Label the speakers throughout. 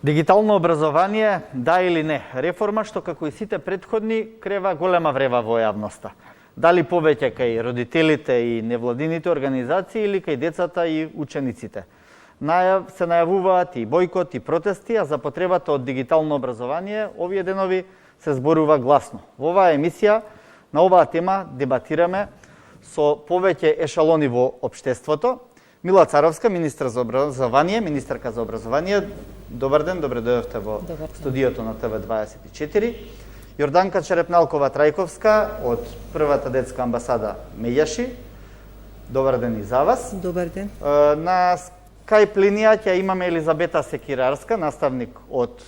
Speaker 1: Дигитално образование, да или не, реформа што како и сите претходни крева голема врева во јавноста. Дали повеќе кај родителите и невладините организации или кај децата и учениците. Се најавуваат и бојкот и протести, а за потребата од дигитално образование овие денови се зборува гласно. Во оваа емисија на оваа тема дебатираме со повеќе ешалони во општеството. Мила Царовска, министарка за образование. Добар ден, добре дојдовте во студиото на ТВ24. Јорданка Черепналкова-Трајковска од првата детска амбасада Меѓаши. Добар ден и за вас.
Speaker 2: Добар ден.
Speaker 1: На Скајп линија ќе имаме Елизабета Секирарска, наставник од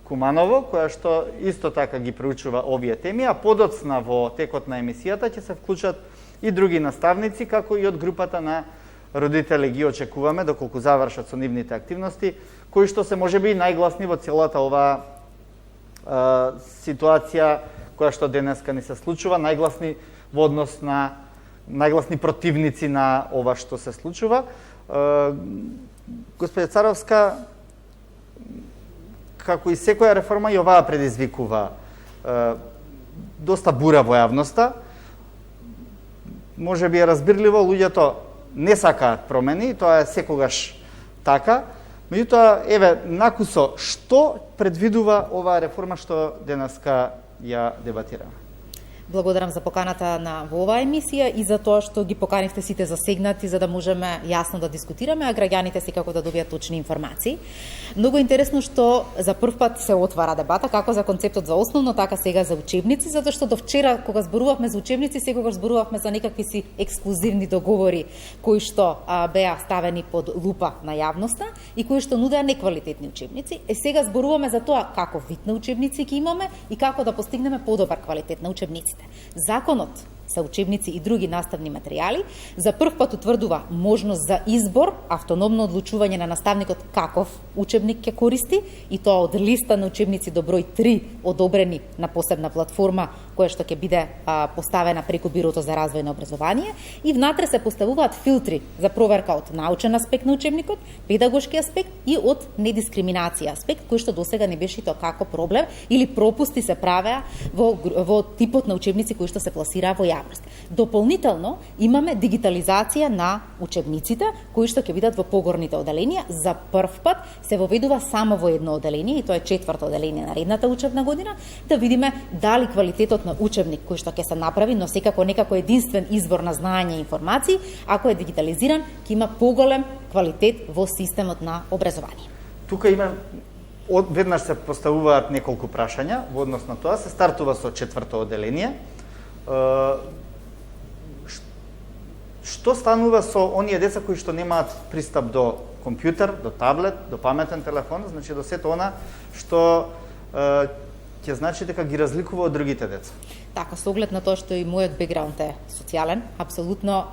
Speaker 1: Куманово, која што исто така ги проучува овие теми, а подоцна во текот на емисијата ќе се вклучат и други наставници, како и од групата на родители ги очекуваме доколку завршат со нивните активности, кои што се можеби најгласни во целата оваа ситуација која што денеска ни се случува, најгласни во однос на најгласни противници на ова што се случува. Господја Царовска, како и секоја реформа, и оваа предизвикува доста бура во јавноста. Може би е разбирливо, луѓето не сакаат промени, тоа е секогаш така. Меѓутоа, еве, накусо, што предвидува оваа реформа што денеска ја дебатираме?
Speaker 2: Благодарам за поканата во оваа емисија и за тоа што ги поканивте сите засегнати за да можеме јасно да дискутираме, а граѓаните секако да добијат точни информации. Многу интересно што за прв пат се отвара дебата како за концептот за основно, така сега за учебници, затоа што до вчера кога зборувавме за учебници, секогаш зборувавме за некакви си ексклузивни договори кои што беа ставени под лупа на јавноста и кои што нудеа неквалитетни учебници. Сега зборуваме за тоа како вид на учебници ќе имаме и како да постигнеме подобар квалитет на учебниците. Законот за учебници и други наставни материјали за прв пат утврдува можност за избор, автономно одлучување на наставникот каков учебник ќе користи, и тоа од листа на учебници до број 3 одобрени на посебна платформа која што ќе биде поставена преку Бирото за развој на образование, и внатре се поставуваат филтри за проверка од научен аспект на учебникот, педагошки аспект и од недискриминација аспект, кој што досега не беше тоа како проблем или пропусти се правеа во типот на учебници кои што се пласираа во јавност. Дополнително имаме дигитализација на учебниците кои што ќе бидат во погорните оделенија. За прв пат се воведува само во едно оделение, и тоа е 4-то оделение на редната учебна година, да видиме дали квалитетот на учебник кој што ќе се направи, но секако некако единствен извор на знаење и информации, ако е дигитализиран, ќе има поголем квалитет во системот на образование.
Speaker 1: Тука има веднаш се поставуваат неколку прашања во однос на тоа. Се стартува со 4-то оделение. Што станува со оние деца кои што немаат пристап до компјутер, до таблет, до паметен телефон, значи до сето она што ќе значи дека ги разликува од другите деца?
Speaker 2: Така, со оглед на тоа што и мојот бекграунд е социјален, апсолутно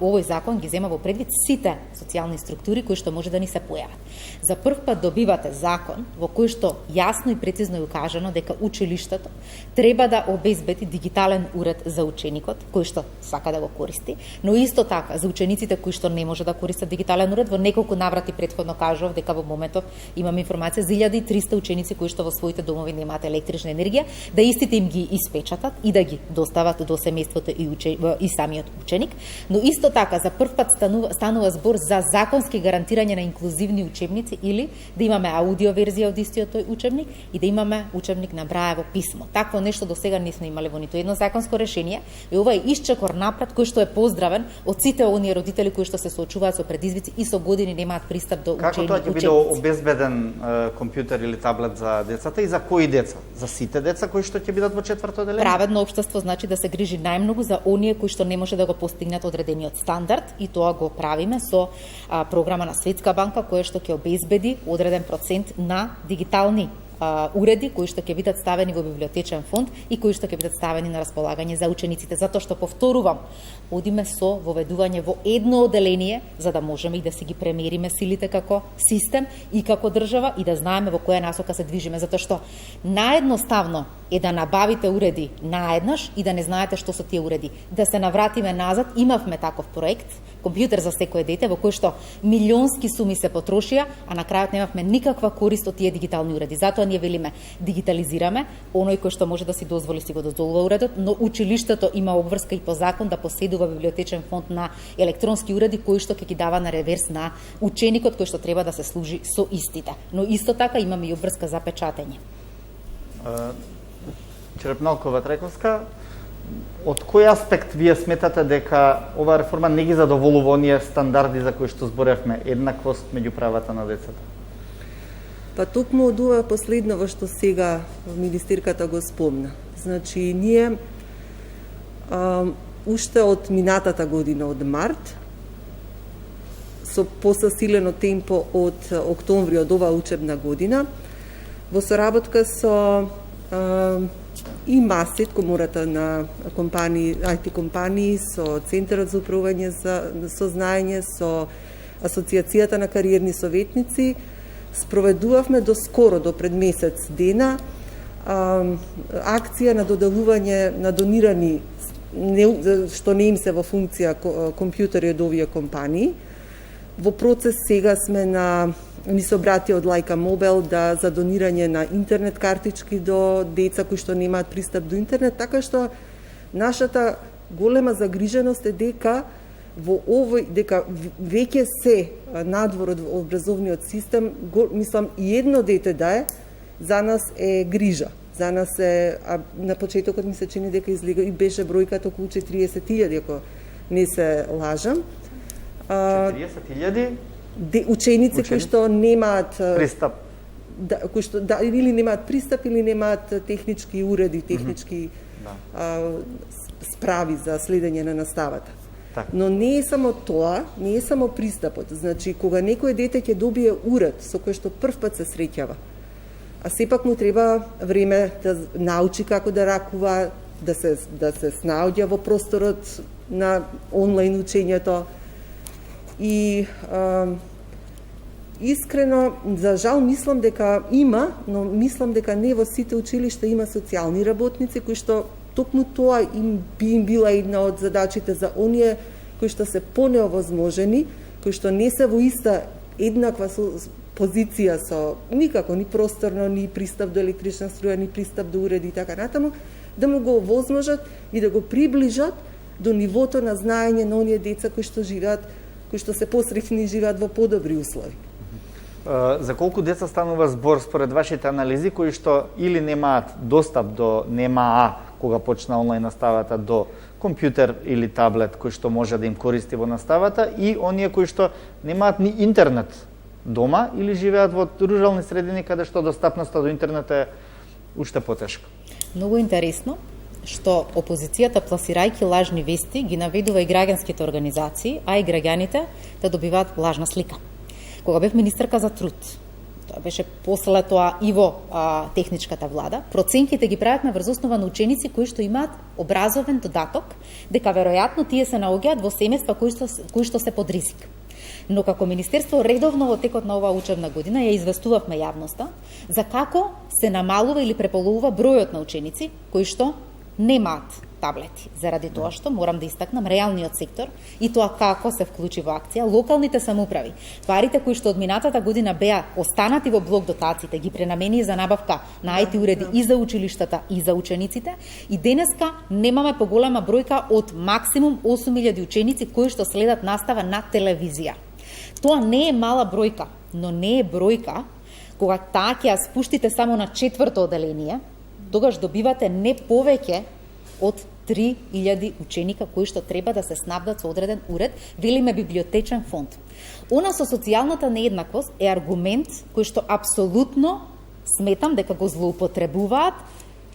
Speaker 2: овој закон ги зема во предвид сите социјални структури кои што може да ни се појават. За прв пат добивате закон во кој што јасно и прецизно е укажано дека училиштето треба да обезбеди дигитален уред за ученикот кој што сака да го користи, но исто така за учениците кои што не може да користат дигитален уред. Во неколку наврати претходно кажав дека во моментов имам информација за 1300 ученици кои што во своите домови немаат електрична енергија, да истите им ги испечатат и да ги достават до семејството и самиот ученик, но исто така за прв пат станува збор за законски гарантирање на инклузивни учебници или да имаме аудио верзија од истиот тој учебник и да имаме учебник на Браево писмо. Такво нешто до сега не сме имале во ниту едно законско решение, и ова е исчекор напред кој што е поздравен од сите оние родители кои што се соочуваат со предизвици и со години немаат пристап до ученици.
Speaker 1: Како тоа ќе биде обезбеден компјутер или таблет за децата и за кои деца? За сите деца кои што ќе бидат во 4-то оделение?
Speaker 2: Праведно општество значи да се грижи најмногу за оние кои што не може да го постигнат одредениот стандард, и тоа го правиме со програма на Светска банка која што ќе обезбеди одреден процент на дигитални уреди кои што ќе бидат ставени во библиотечен фонд и кои што ќе бидат ставени на располагање за учениците, затоа што повторувам, одиме со воведување во едно оделение за да можеме и да си ги премериме силите како систем и како држава и да знаеме во која насока се движиме, затоа што наедноставно е да набавите уреди наеднаш и да не знаете што со тие уреди. Да се навратиме назад, имавме таков проект, компјутер за секое дете, во кој што милионски суми се потрошија, а на крајот немавме никаква корист од тие дигитални уреди. Затоа ние велиме, дигитализираме, оној кој што може да си дозволи си го дозволува уредот, но училиштето има обврска и по закон да поседува библиотечен фонд на електронски уреди кои што ќе ги дава на реверс на ученикот кој што треба да се служи со истите. Но исто така имаме и обврска за печатење.
Speaker 1: Черепналкова Трековска, од кој аспект вие сметате дека оваа реформа не ги задоволува оние стандарди за кои што зборевме, еднаквост меѓу правата на децата?
Speaker 3: Па токму од ова последново што сега министерката го спомна. Значи, ние уште од минатата година, од март, со посасилено темпо од октомври од оваа учебна година, во соработка со и МАСЕТ, комората на компании, IT компании, со Центарот за управување со знаење, со Асоциацијата на кариерни советници, спроведувавме до скоро, до пред месец дена, акција на доделување на донирани, што не им се во функција компјутери од овие компании. Во процес сега сме ми се обрати од Лајка Мобел за донирање на интернет картички до деца кои што немаат пристап до интернет, така што нашата голема загриженост е дека дека веќе се надвор од образовниот систем, мислам и едно дете да е, за нас е грижа. За нас е, на почетокот ми се чини дека излега и беше бројката околу 40.000, ако не се лажам.
Speaker 1: 40.000
Speaker 3: ученици кои што немаат
Speaker 1: пристап.
Speaker 3: Кои што или немаат пристап или немаат технички уреди, технички справи за следење на наставата.
Speaker 1: Так.
Speaker 3: Но не е само тоа, не е само пристапот. Значи, кога некој дете ќе добие уред со кој што прв пат се среќава, а сепак му треба време да научи како да ракува, да се снаоѓа во просторот на онлайн учењето. И искрено, за жал, мислам дека има, но мислам дека не во сите училишта има социјални работници кои што токму тоа би им била една од задачите за оние кои што се понеовозможени, кои што не се во иста еднаква позиција со никако, ни просторно, ни пристап до електрична струја, ни пристап до уреди и така натаму, да му го овозможат и да го приближат до нивото на знаење на оние деца кои што живеат, кои што се посреќни и живеат во подобри услови.
Speaker 1: За колку деца станува збор според вашите анализи кои што или немаат достап до НМА кога почна онлайн наставата, до компјутер или таблет кој што може да им користи во наставата, и оние кои што немаат ни интернет дома или живеат во рурални средини каде што достапноста до интернет е уште потешка?
Speaker 2: Многу интересно што опозицијата, пласирајќи лажни вести, ги наведува и граѓанските организации, а и граѓаните да добиваат лажна слика. Кога бев министерка за труд, тоа беше после тоа и во техничката влада, проценките ги правевме врз основа на ученици кои што имаат образовен додаток, дека веројатно тие се наоѓаат во семејства кои што се под ризик. Но како министерство редовно во текот на оваа учебна година ја известувавме јавноста за како се намалува или преполовува бројот на ученици кои што немаат таблети, заради тоа што морам да истакнам реалниот сектор и тоа како се вклучи во акција, локалните самоуправи. Парите кои што од минатата година беа останати во блок дотациите, ги пренамени за набавка на IT уреди и за училиштата и за учениците, и денеска немаме поголема бројка од максимум 8.000 ученици кои што следат настава на телевизија. Тоа не е мала бројка, но не е бројка кога таа ќе ја спуштите само на 4-то оделение, тогаш добивате не повеќе од 3.000 ученика кои што треба да се снабдат со одреден уред, велиме библиотечен фонд. Она со социјалната нееднаквост е аргумент кој што апсолутно сметам дека го злоупотребуваат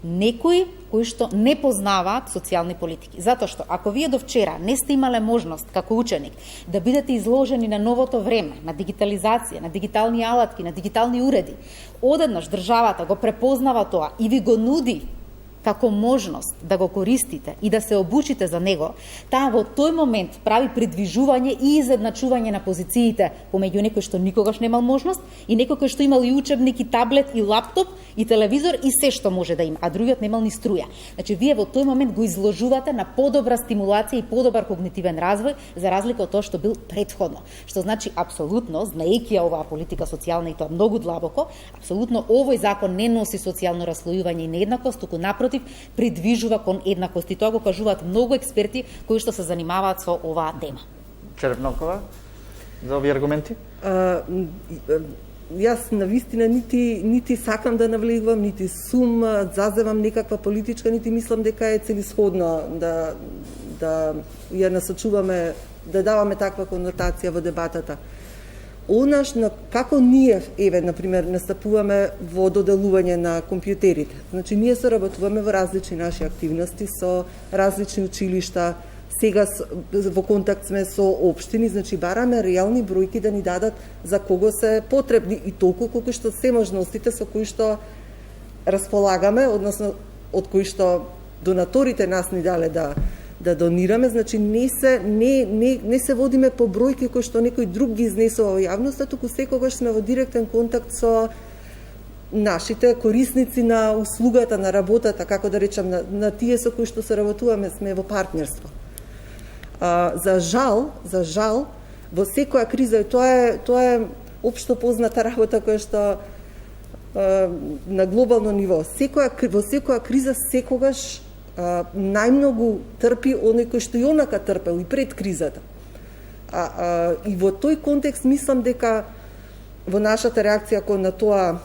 Speaker 2: некои кои што не познаваат социјални политики. Затоа што ако вие до вчера не сте имале можност како ученик да бидете изложени на новото време, на дигитализација, на дигитални алатки, на дигитални уреди, одеднаш државата го препознава тоа и ви го нуди како можност да го користите и да се обучите за него, таа во тој момент прави придвижување и изедначување на позициите помеѓу некој што никогаш немал можност и некој кој што имал и учебник, и таблет, и лаптоп, и телевизор, и се што може да има, а другиот немал ни струја. Значи, вие во тој момент го изложувате на подобра стимулација и подобар когнитивен развој, за разлика од тоа што бил претходно. Што значи, апсолутно, знаејќи ја оваа политика социјална и тоа многу длабоко, апсолутно овој закон не носи социјално раслојување и нееднаквост, туку напротив, придвижува кон еднакост. И тоа го кажуваат многу експерти кои што се занимаваат со оваа тема.
Speaker 1: Черепнокова, за овие аргументи?
Speaker 3: Јас навистина нити сакам да навлегувам, нити сум зазевам некаква политичка, нити мислам дека е целисходно да ја насочуваме, да даваме таква конотација во дебатата. Онаш на како ние, например, настапуваме во доделување на компјутерите. Значи, ние соработуваме во различни наши активности со различни училишта, сега во контакт сме со општини, значи бараме реални бројки да ни дадат за кого се потребни и толку колку што се можностите со кои што располагаме, односно од кои што донаторите нас ни дале да донираме, значи не се водиме по бројки кои што некој друг ги изнесува во јавноста, туку секогаш сме во директен контакт со нашите корисници на услугата, на работата, како да речам, на тие со кои што се работуваме, сме во партнерство. За жал, во секоја криза, и тоа е општо позната работа која што на глобално ниво, во секоја криза секогаш најмногу трпи оној кој што и онака трпел и пред кризата. И во тој контекст мислам дека во нашата реакција кон на тоа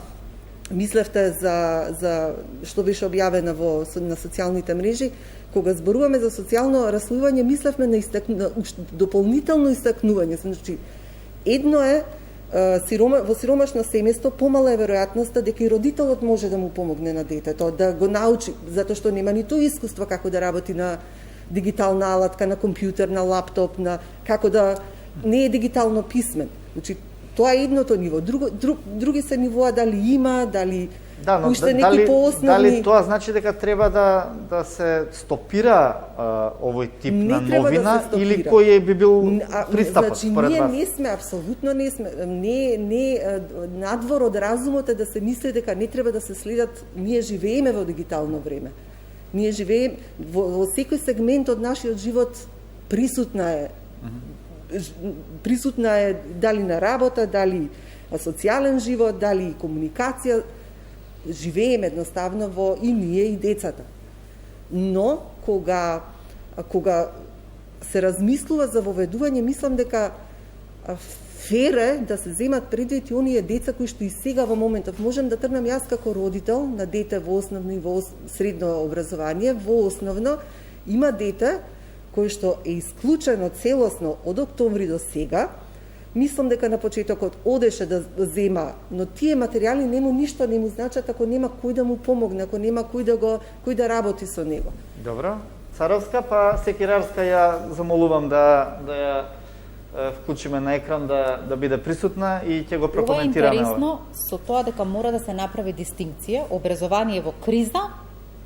Speaker 3: мислевте за што беше објавено на социјалните мрежи, кога зборуваме за социјално раслојување, мислевме на дополнително истакнување. Значи, едно е во сиромашно семејство помала е веројатноста дека и родителот може да му помогне на детето, да го научи, затоа што нема ниту искуство како да работи на дигитална алатка, на компјутер, на лаптоп, како да не е дигитално писмен. Значи, тоа е едното ниво. Други се нивоа дали има, дали уште неки поосновни.
Speaker 1: Дали тоа значи дека треба да се стопира овој тип на новина или кој би бил пристапот според вас?
Speaker 3: Ние не сме, апсолутно не сме, надвор од разумот е да се мисли дека не треба да се следат, ние живееме во дигитално време. Ние живееме во секој сегмент од нашиот живот, присутна е дали на работа, дали социјален живот, дали комуникација, живееме едноставно во и ние и децата. Но кога се размислува за воведување, мислам дека фер е да се земат предвид и оние деца кои што и сега во моментов можем да тргнам јас како родител на дете во основно и во средно образование, во основно има дете кој што е исклучено целосно од октомври до сега. Мислам дека на почетокот одеше да зема, но тие материјали ништо не му значат ако нема кој да му помогне, ако нема кој да работи со него.
Speaker 1: Добро. Царовска, па Секирарска ја замолувам да ја вклучиме на екран, да биде присутна и ќе го прокоментираме.
Speaker 2: Ова е интересно со тоа дека мора да се направи дистинкција образование во криза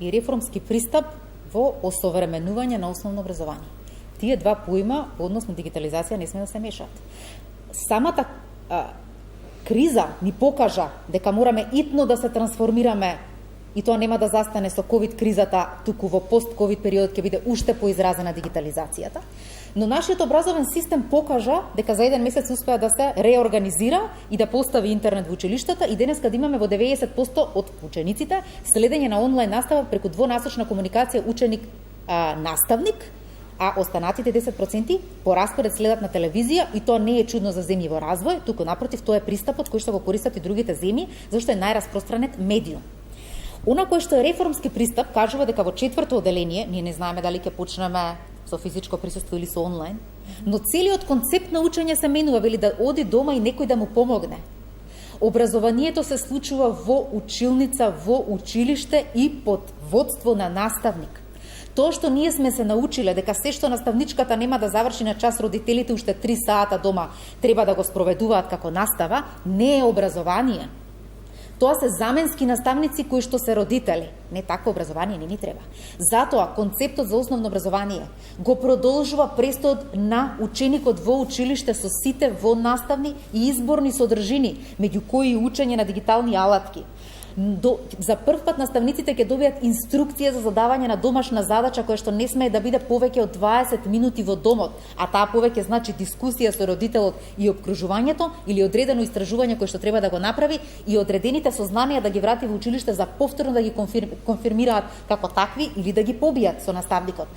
Speaker 2: и реформски пристап во осовременување на основно образование. Тие два поима, односно дигитализација, не сме да се мешаат. Самата криза ни покажа дека мораме итно да се трансформираме и тоа нема да застане со ковид кризата, туку во пост-ковид период ќе биде уште поизразена дигитализацијата. Но нашиот образовен систем покажа дека за еден месец успеа да се реорганизира и да постави интернет во училиштата и денес каде имаме во 90% од учениците следење на онлайн настава преку двонасочна комуникација ученик-наставник, а останатите 10% по распоред следат на телевизија и тоа не е чудно за земји во развој, туку напротив тоа е пристапот кој што го користат и другите земји, зашто е најраспространет медиум. Она кој што е реформски пристап кажува дека во четврто оделение, ние не знаеме дали ќе почнеме со физичко присуство или со онлайн, но целиот концепт на учење се менува, вели да оди дома и некој да му помогне. Образованието се случува во училница, во училиште и под водство на наставник. Тоа што ние сме се научиле дека се што наставничката нема да заврши на час, родителите уште 3 сата дома треба да го спроведуваат како настава, не е образование. Тоа се заменски наставници кои што се родители. Не такво образование не ни треба. Затоа концептот за основно образование го продолжува престојот на ученикот во училиште со сите во наставни и изборни содржини, меѓу кои и учење на дигитални алатки. За прв пат наставниците ќе добијат инструкција за задавање на домашна задача која што не смее да биде повеќе од 20 минути во домот, а таа повеќе значи дискусија со родителот и опкружувањето или одредено истражување кое што треба да го направи и одредените сознанија да ги врати во училиште за повторно да ги конфирмираат како такви или да ги побијат со наставникот.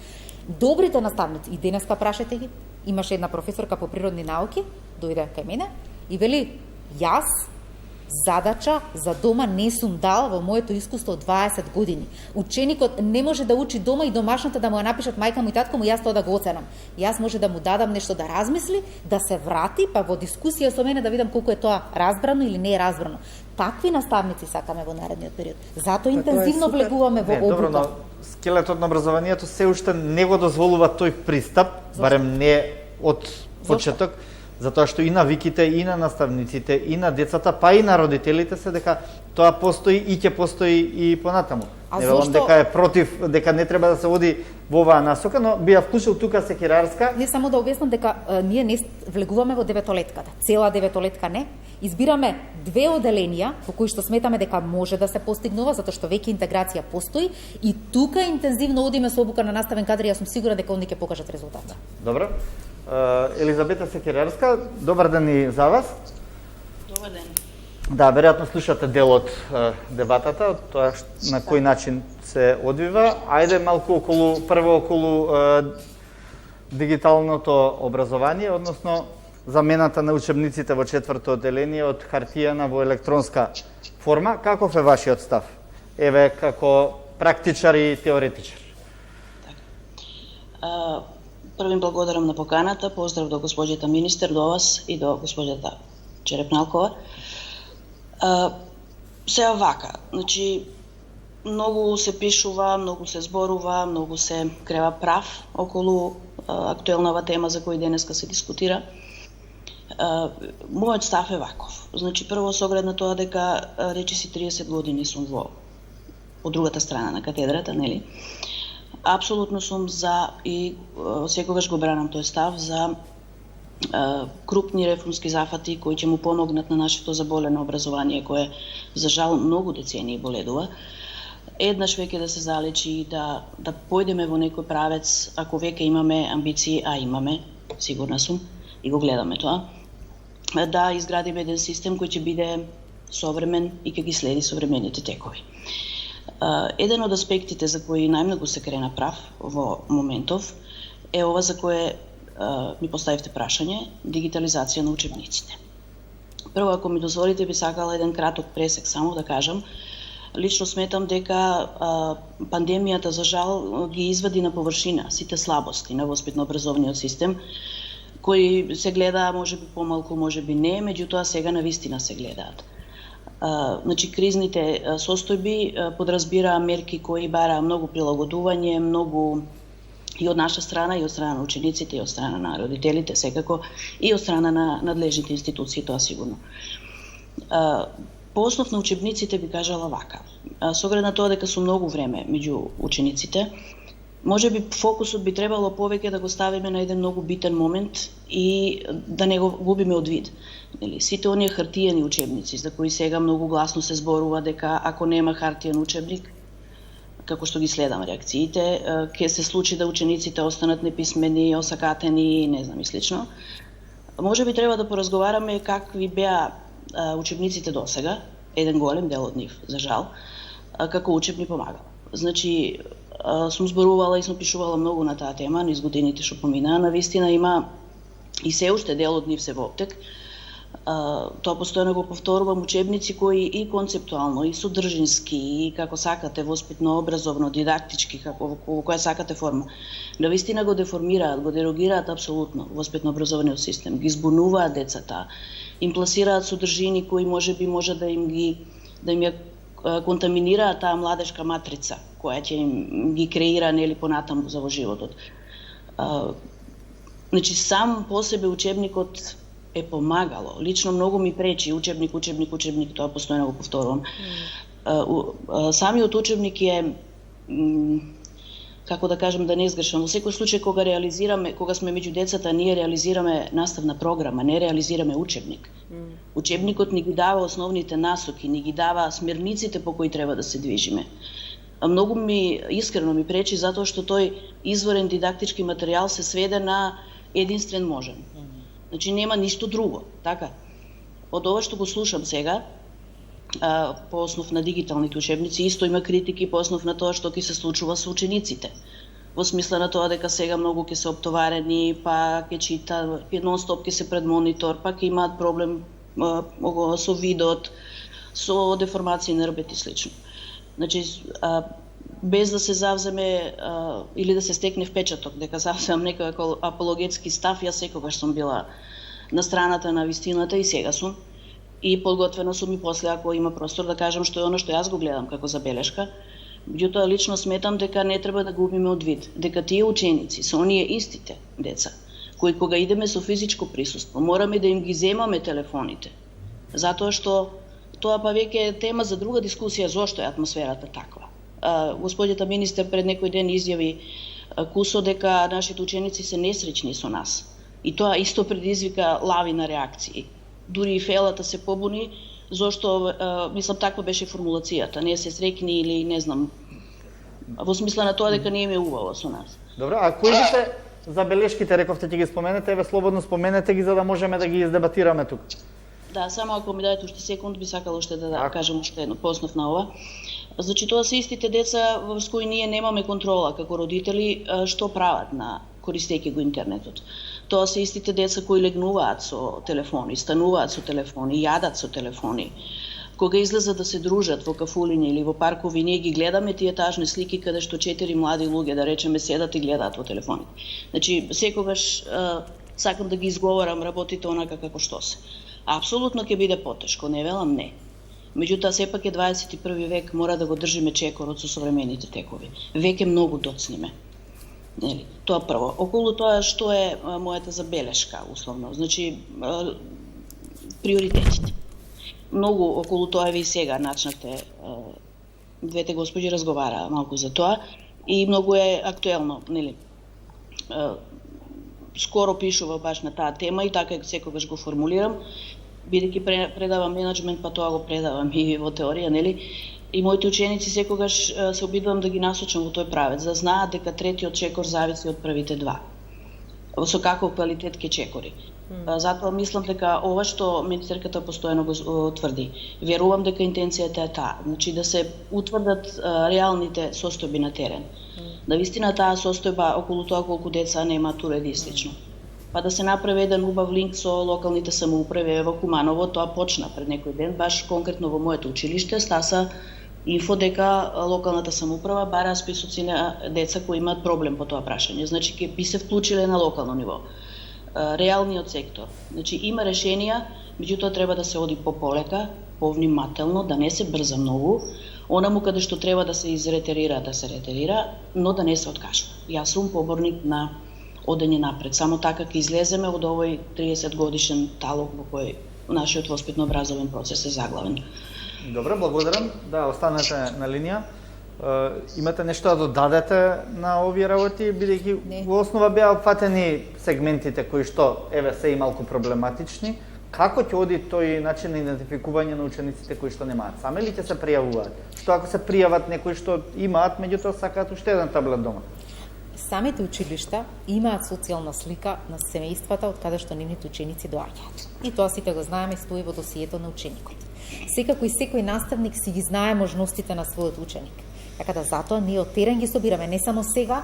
Speaker 2: Добрите наставници, и денеска прашете ги, имаше една професорка по природни науки, дојде кај мене и вели, јас задача за дома не сум дал во моето искуство 20 години. Ученикот не може да учи дома и домашната да му ја напишат мајка му и татко му, јас тоа да го оценам. Јас може да му дадам нешто да размисли, да се врати, па во дискусија со мене да видам колку е тоа разбрано или не е разбрано. Такви наставници сакаме во наредниот период. Затоа интензивно влегуваме во обука.
Speaker 1: Добро, но скелетот на образованието се уште не го дозволува тој пристап, барем не од почеток. Затоа што и навиките, и на наставниците, и на децата, па и на родителите се дека тоа постои и ќе постои и понатаму. Не велам дека е против, дека не треба да се води во оваа насока, но би ја вклучил тука секирарска.
Speaker 2: Не само да објаснам дека ние не влегуваме во деветолетката. Цела деветолетка не. Избираме две оделенија во кои што сметаме дека може да се постигнува, затоа што веќе интеграција постои и тука интензивно одиме со обука на наставен кадар и јас сум сигурна дека оние ќе покажат резултат.
Speaker 1: Добро. Елизабета Секирарска, добар ден и за вас.
Speaker 4: Добар ден.
Speaker 1: Да, веројатно слушате дел од дебатата, од тоа на кој начин се одвива. Ајде малку околу дигиталното образование, односно замената на учебниците во четврто оделение од хартијана во електронска форма. Каков е вашиот став? Еве, како практичар и теоретичар.
Speaker 4: Првим благодарам на поканата, поздрав до госпоđата министер, до вас и до госпоđата Черепналкова. Се вака, значи, многу се пишува, многу се зборува, многу се крева прав околу актуелнава тема за кој денеска се дискутира. Мојот став е ваков. Значи, прво со оглед на тоа дека речиси 30 години сум во другата страна на катедрата, нели? Апсолутно сум за и секогаш го бранам тој став за крупни реформски зафати кои ќе му помогнат на нашето заболено образование кое за жал многу децении боледува. Еднаш веќе да се залечи и да појдеме во некој правец, ако веќе имаме амбиции, а имаме, сигурна сум, и го гледаме тоа, да изградиме еден систем кој ќе биде современ и ќе ги следи современите текови. Еден од аспектите за кои најмногу се крена прав во моментов е ова за кое ми поставивте прашање, дигитализација на учебниците. Прво, ако ми дозволите, би сакала еден краток пресек само да кажам. Лично сметам дека пандемијата за жал ги извади на површина сите слабости на воспитно-образовниот систем, кои се глеdaa можеби помалку, можеби не, меѓутоа сега навистина се гледаат. Значи, кризните состојби подразбираа мерки кои бараа многу прилагодување, многу и од наша страна, и од страна на учениците, и од страна на родителите, секако, и од страна на надлежните институции, тоа сигурно. По основ на учебниците би кажала вака. Со оглед на тоа дека су многу време меѓу учениците, можеби фокусот би требало повеќе да го ставиме на еден многу битен момент и да не го губиме од вид. Сите оние хартиени учебници, за кои сега многу гласно се зборува дека ако нема хартиен учебник, како што ги следам реакциите, ќе се случи да учениците останат неписмени, осакатени, не знам и слично. Може би треба да поразговараме какви беа учебниците досега, еден голем дел од нив, за жал, како учебни помагала. Значи, сум зборувала и сум пишувала многу на таа тема, низ годините што поминаа, навистина има и се уште дел од нив се во оптек. Тоа постојано го повторувам, учебници кои и концептуално, и содржински, и како сакате, воспитно, образовно, дидактички, како во која сакате форма, навистина го деформираат, го дерогираат апсолутно воспитно-образовниот систем, ги збунуваат децата, им пласираат содржини кои можеби може да им ја контаминираат таа младешка матрица, која ќе им ги креира нели понатаму за во животот. Значи, сам по себе учебникот е помагало. Лично многу ми пречи учебник, тоа постојано го повторувам. Самиот учебник е, како да кажем, да не сгрешам. Во секој случај кога сме меѓу децата, ние реализираме наставна програма, не реализираме учебник. Учебникот ни ги дава основните насоки, ни ги дава смерниците по кои треба да се движиме. Многу искрено ми пречи затоа што тој изворен дидактички материјал се сведе на единствен можен. Значи нема ништо друго, така? Од ова што го слушам сега, по основ на дигиталните учебници, исто има критики по основ на тоа што ќе се случува со учениците. Во смисла на тоа дека сега многу ќе се оптоварени, па ќе чита, нон-стоп ќе се пред монитор, па ќе имаат проблем со видеот, со деформации на рбет и слично. Значи, без да се завземе или да се стекне впечаток дека завземам некој апологетски став, јас секогаш сум била на страната на вистината и сега сум. И подготвена сум и после, ако има простор, да кажам што е оно што јас го гледам како забелешка. Меѓутоа, лично сметам дека не треба да губиме од вид, дека тие ученици се оние истите деца, кои кога идеме со физичко присуство, мораме да им ги земаме телефоните. Затоа што тоа па веќе е тема за друга дискусија, зошто е атмосферата таква. Господјата министер пред некој ден изјави кусо дека нашите ученици се несреќни со нас. И тоа исто предизвика лавина реакции. Дури и Фелата се побуни, зошто, мислам, таква беше формулацијата, не се среќни или не знам, во смисла на тоа дека не им е убаво со нас.
Speaker 1: Добро, а кои бите забелешките, рековте ќе ги споменете, еве слободно споменете ги за да можеме да ги издебатираме тук.
Speaker 4: Да, само ако ми дадете уште секунд, би сакала уште да кажам уште едно по основ на ова. Значи, тоа се истите деца врз кои ние немаме контрола како родители што прават користејќи го интернетот. Тоа се истите деца кои легнуваат со телефони, стануваат со телефони, јадат со телефони. Кога излезат да се дружат во кафулиња или во паркови, ние ги гледаме тие тажни слики каде што 4 млади луѓе, да речеме, седат и гледаат во телефоните. Значи, секогаш сакам да ги изговорам работите онака како што се. Апсолутно ќе биде потешко, не велам не. Меѓутоа, сепак е 21 век, мора да го држиме чекорот со современите текови. Веќе многу доцниме. Нели, тоа прво. Околу тоа што е мојата забелешка, условно. Значи, приоритетите. Многу околу тоа ви сега начнавте, двете господи разговараа малку за тоа и многу е актуелно, нели. Скоро пишува баш на таа тема и така секогаш го формулирам, бидејќи предавам менеджмент, па тоа го предавам и во теорија, нели? И моите ученици секогаш се обидувам да ги насочам во тој правец, да знаат дека третиот чекор зависи од првите два. Со каков квалитет ќе чекори. Затоа мислам дека ова што министерката постојано го тврди, верувам дека интенцијата е таа, значи да се утврдат реалните состојби на терен. Навистина таа состојба околу тоа колку деца немаат уреди и слично. Па да се направи еден убав линк со локалните самоуправи во Куманово, тоа почна пред некој ден, баш конкретно во моето училиште, стаса инфо дека локалната самоуправа бара списоци на деца кои имаат проблем по тоа прашање. Значи ќе би се вклучиле на локално ниво. Реалниот сектор. Значи има решенија, меѓутоа треба да се оди пополека, повнимателно, да не се брза многу. Онаму каде што треба да се изретерира, да се ретерира, но да не се откажува. Јас сум поборник на одење напред. Само така ќе излеземе од овој 30 годишен талог во кој нашиот воспитно-образовен процес е заглавен.
Speaker 1: Добре, благодарам. Да, останете на линија. Имате нешто да додадете на овие работи, бидејќи во основа беа опфатени сегментите кои што еве се и малку проблематични. Како ќе оди тој начин на идентификување на учениците кои што немаат? Сами ли ќе се пријавуваат? Што ако се пријават некои што имаат, меѓутоа сакаат уште еден таблет дома?
Speaker 2: Самите училишта имаат социјална слика на семејствата од каде што нивните ученици доаѓаат. И тоа сите го знаеме, стои во досието на ученикот. Секако и секој наставник си ги знае можностите на својот ученик. Така да затоа ние од терен ги собираме не само сега,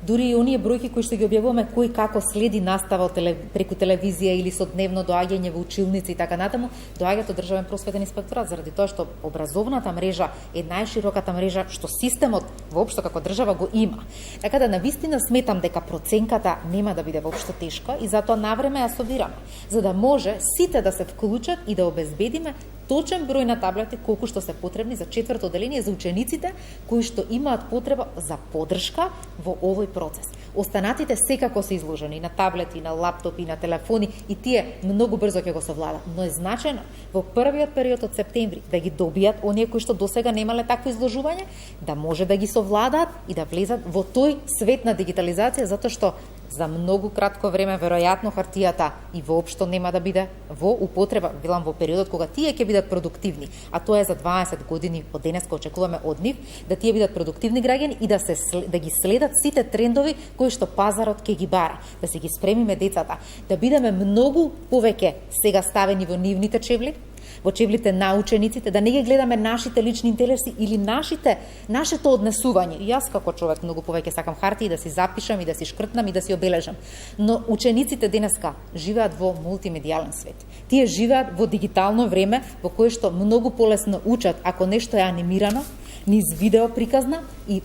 Speaker 2: дури и оние бројки кои што ги објавуваме кој како следи настава преку телевизија или со дневно доаѓање во училници и така натаму, доаѓаат од државен просветен инспекторат заради тоа што образовната мрежа е најшироката мрежа што системот воопшто како држава го има. Така да навистина сметам дека проценката нема да биде воопшто тешка и затоа навреме ја собираме, за да може сите да се вклучат и да обезбедиме точен број на таблети колку што се потребни за 4-то одделение за учениците кои што имаат потреба за поддршка во овој процес. Останатите секако се изложени на таблети, на лаптопи, на телефони и тие многу брзо ќе го совладат. Но е значено во првиот период од септември да ги добијат оние кои што досега немале такво изложување, да може да ги совладаат и да влезат во тој свет на дигитализација, затоа што за многу кратко време веројатно хартијата и воопшто нема да биде во употреба, велам во периодот кога тие ќе бидат продуктивни, а тоа е за 20 години од денеска очекуваме од нив да тие бидат продуктивни граѓани и да ги следат сите трендови кои што пазарот ќе ги бара, да се ги спремиме децата, да бидеме многу повеќе сега ставени во нивните чевли, во чевлите на учениците, да не ги гледаме нашите лични интереси или нашето однесување. И јас како човек многу повеќе сакам хартии да си запишам и да си шкртнам и да си обележам. Но учениците денеска живеат во мултимедијален свет. Тие живеат во дигитално време во кое што многу полесно учат ако нешто е анимирано, низ видео приказна и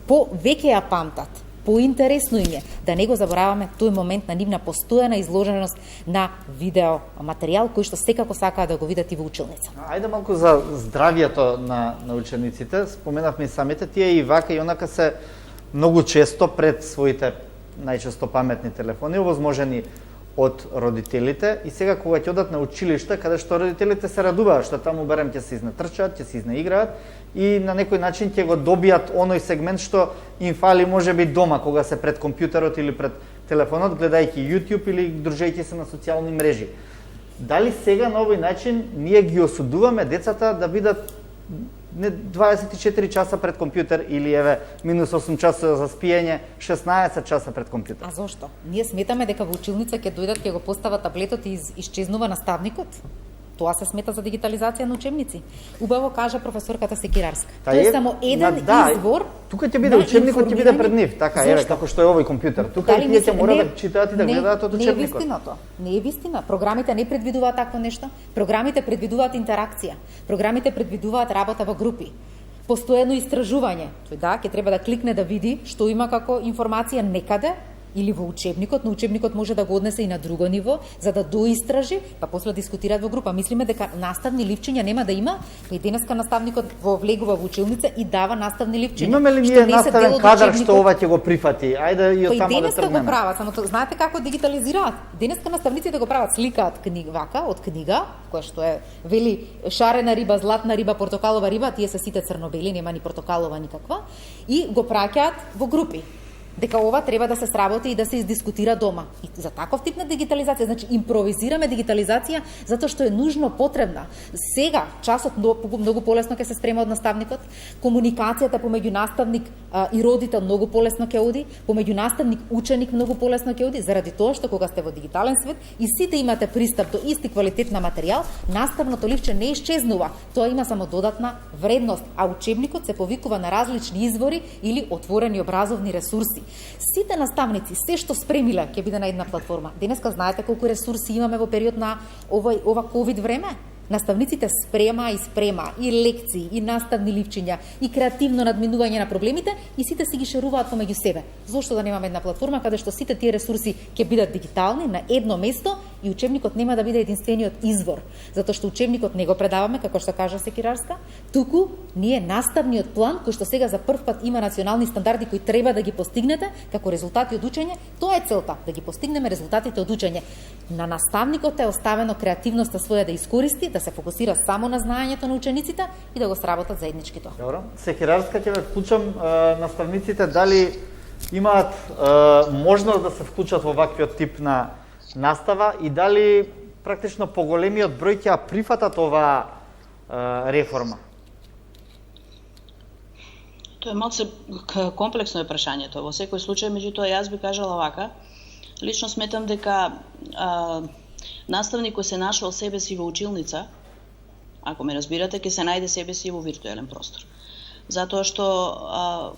Speaker 2: веќе ја памтат. Поинтересно им е да не го забораваме тој момент на нивна постојана изложеност на видео материјал кој што секако сакаат да го видат и во училница.
Speaker 1: Ајде малку за здравието на учениците. Споменавме самите, тие и вака и онака се многу често пред своите најчесто паметни телефони овозможени од родителите и сега кога ќе одат на училиште каде што родителите се радуваат што таму барем ќе се изнатрчаат, ќе се изнаиграат и на некој начин ќе го добијат оној сегмент што им фали можеби дома кога се пред компјутерот или пред телефонот гледајќи YouTube или дружејќи се на социјални мрежи. Дали сега на овој начин ние ги осудуваме децата да бидат не 24 часа пред компјутер или еве минус 8 часа за спиење, 16 часа пред компјутер?
Speaker 2: А зошто? Ние сметаме дека во училница ќе дојдат, ќе го постават таблетот и исчезнува наставникот? Тоа се смета за дигитализација на учебници. Убаво кажа професорката Секирарска. Тоа е само еден извор.
Speaker 1: Тука ќе биде учебникот, ќе биде пред нив, така еве како што е овој компјутер. Тука тие ќе мора да читаат и да гледаат од учебникот.
Speaker 2: Не е вистина. Програмите не предвидуваат такво нешто. Програмите предвидуваат интеракција. Програмите предвидуваат работа во групи. Постојано истражување. Тој ќе треба да кликне да види што има како информација некаде или во учебникот, но учебникот може да го однесе и на друго ниво, за да доистражи, па после дискутираат во група. Мислиме дека наставни ливчиња нема да има, и денеска наставникот влегува во училница и дава наставни ливчиња.
Speaker 1: Имаме ли ние наставен кадар што ова ќе го прифати? Ајде и од таму да тргнеме.
Speaker 2: Го прават, само знаете како дигитализираат? Денеска наставниците го прават, сликаат книга од книга, која што е вели шарена риба, златна риба, портокалова риба, тие се сите црнобели, нема ни портокалова никаква, и го праќаат во групи. Дека ова треба да се сработи и да се издискутира дома. И за таков тип на дигитализација, значи импровизираме дигитализација затоа што е нужно потребна. Сега часот многу полесно ќе се спрема од наставникот, комуникацијата помеѓу наставник и родител многу полесно ќе оди, помеѓу наставник ученик многу полесно ќе оди, заради тоа што кога сте во дигитален свет и сите имате пристап до исти квалитет на материјал, наставното ливче не исчезнува. Тоа има само додатна вредност, а учебникот се повикува на различни извори или отворени образовни ресурси. Сите наставници, се што спремиле, ќе биде на една платформа. Денеска знаете колку ресурси имаме во период на ова ковид време? Наставниците спрема и лекции, и наставни ливчиња, и креативно надминување на проблемите и сите си ги шеруваат помеѓу себе. Зошто да немаме една платформа каде што сите тие ресурси ќе бидат дигитални на едно место и учебникот нема да биде единствениот извор, затоа што учебникот не го предаваме како што кажа Секирарска, туку ние наставниот план кој што сега за прв пат има национални стандарди кои треба да ги постигнете како резултати од учење, тоа е целта, да ги постигнеме резултатите од учење. На наставникот е оставено креативноста своја да искористи, да се фокусира само на знаењето на учениците и да го сработат заеднички тоа.
Speaker 1: Добро. Секирарска ќе ве вклучам, наставниците дали имаат можност да се вклучат во ваквиот тип на настава и дали практично поголемиот број ќе прифатат оваа реформа?
Speaker 4: Тоа е малку комплексно е прашањето. Во секој случај, меѓутоа, јас би кажала вака. Лично сметам дека наставник кој се нашол себе си во училница, ако ме разбирате, ќе се најде себе си во виртуелен простор. Затоа што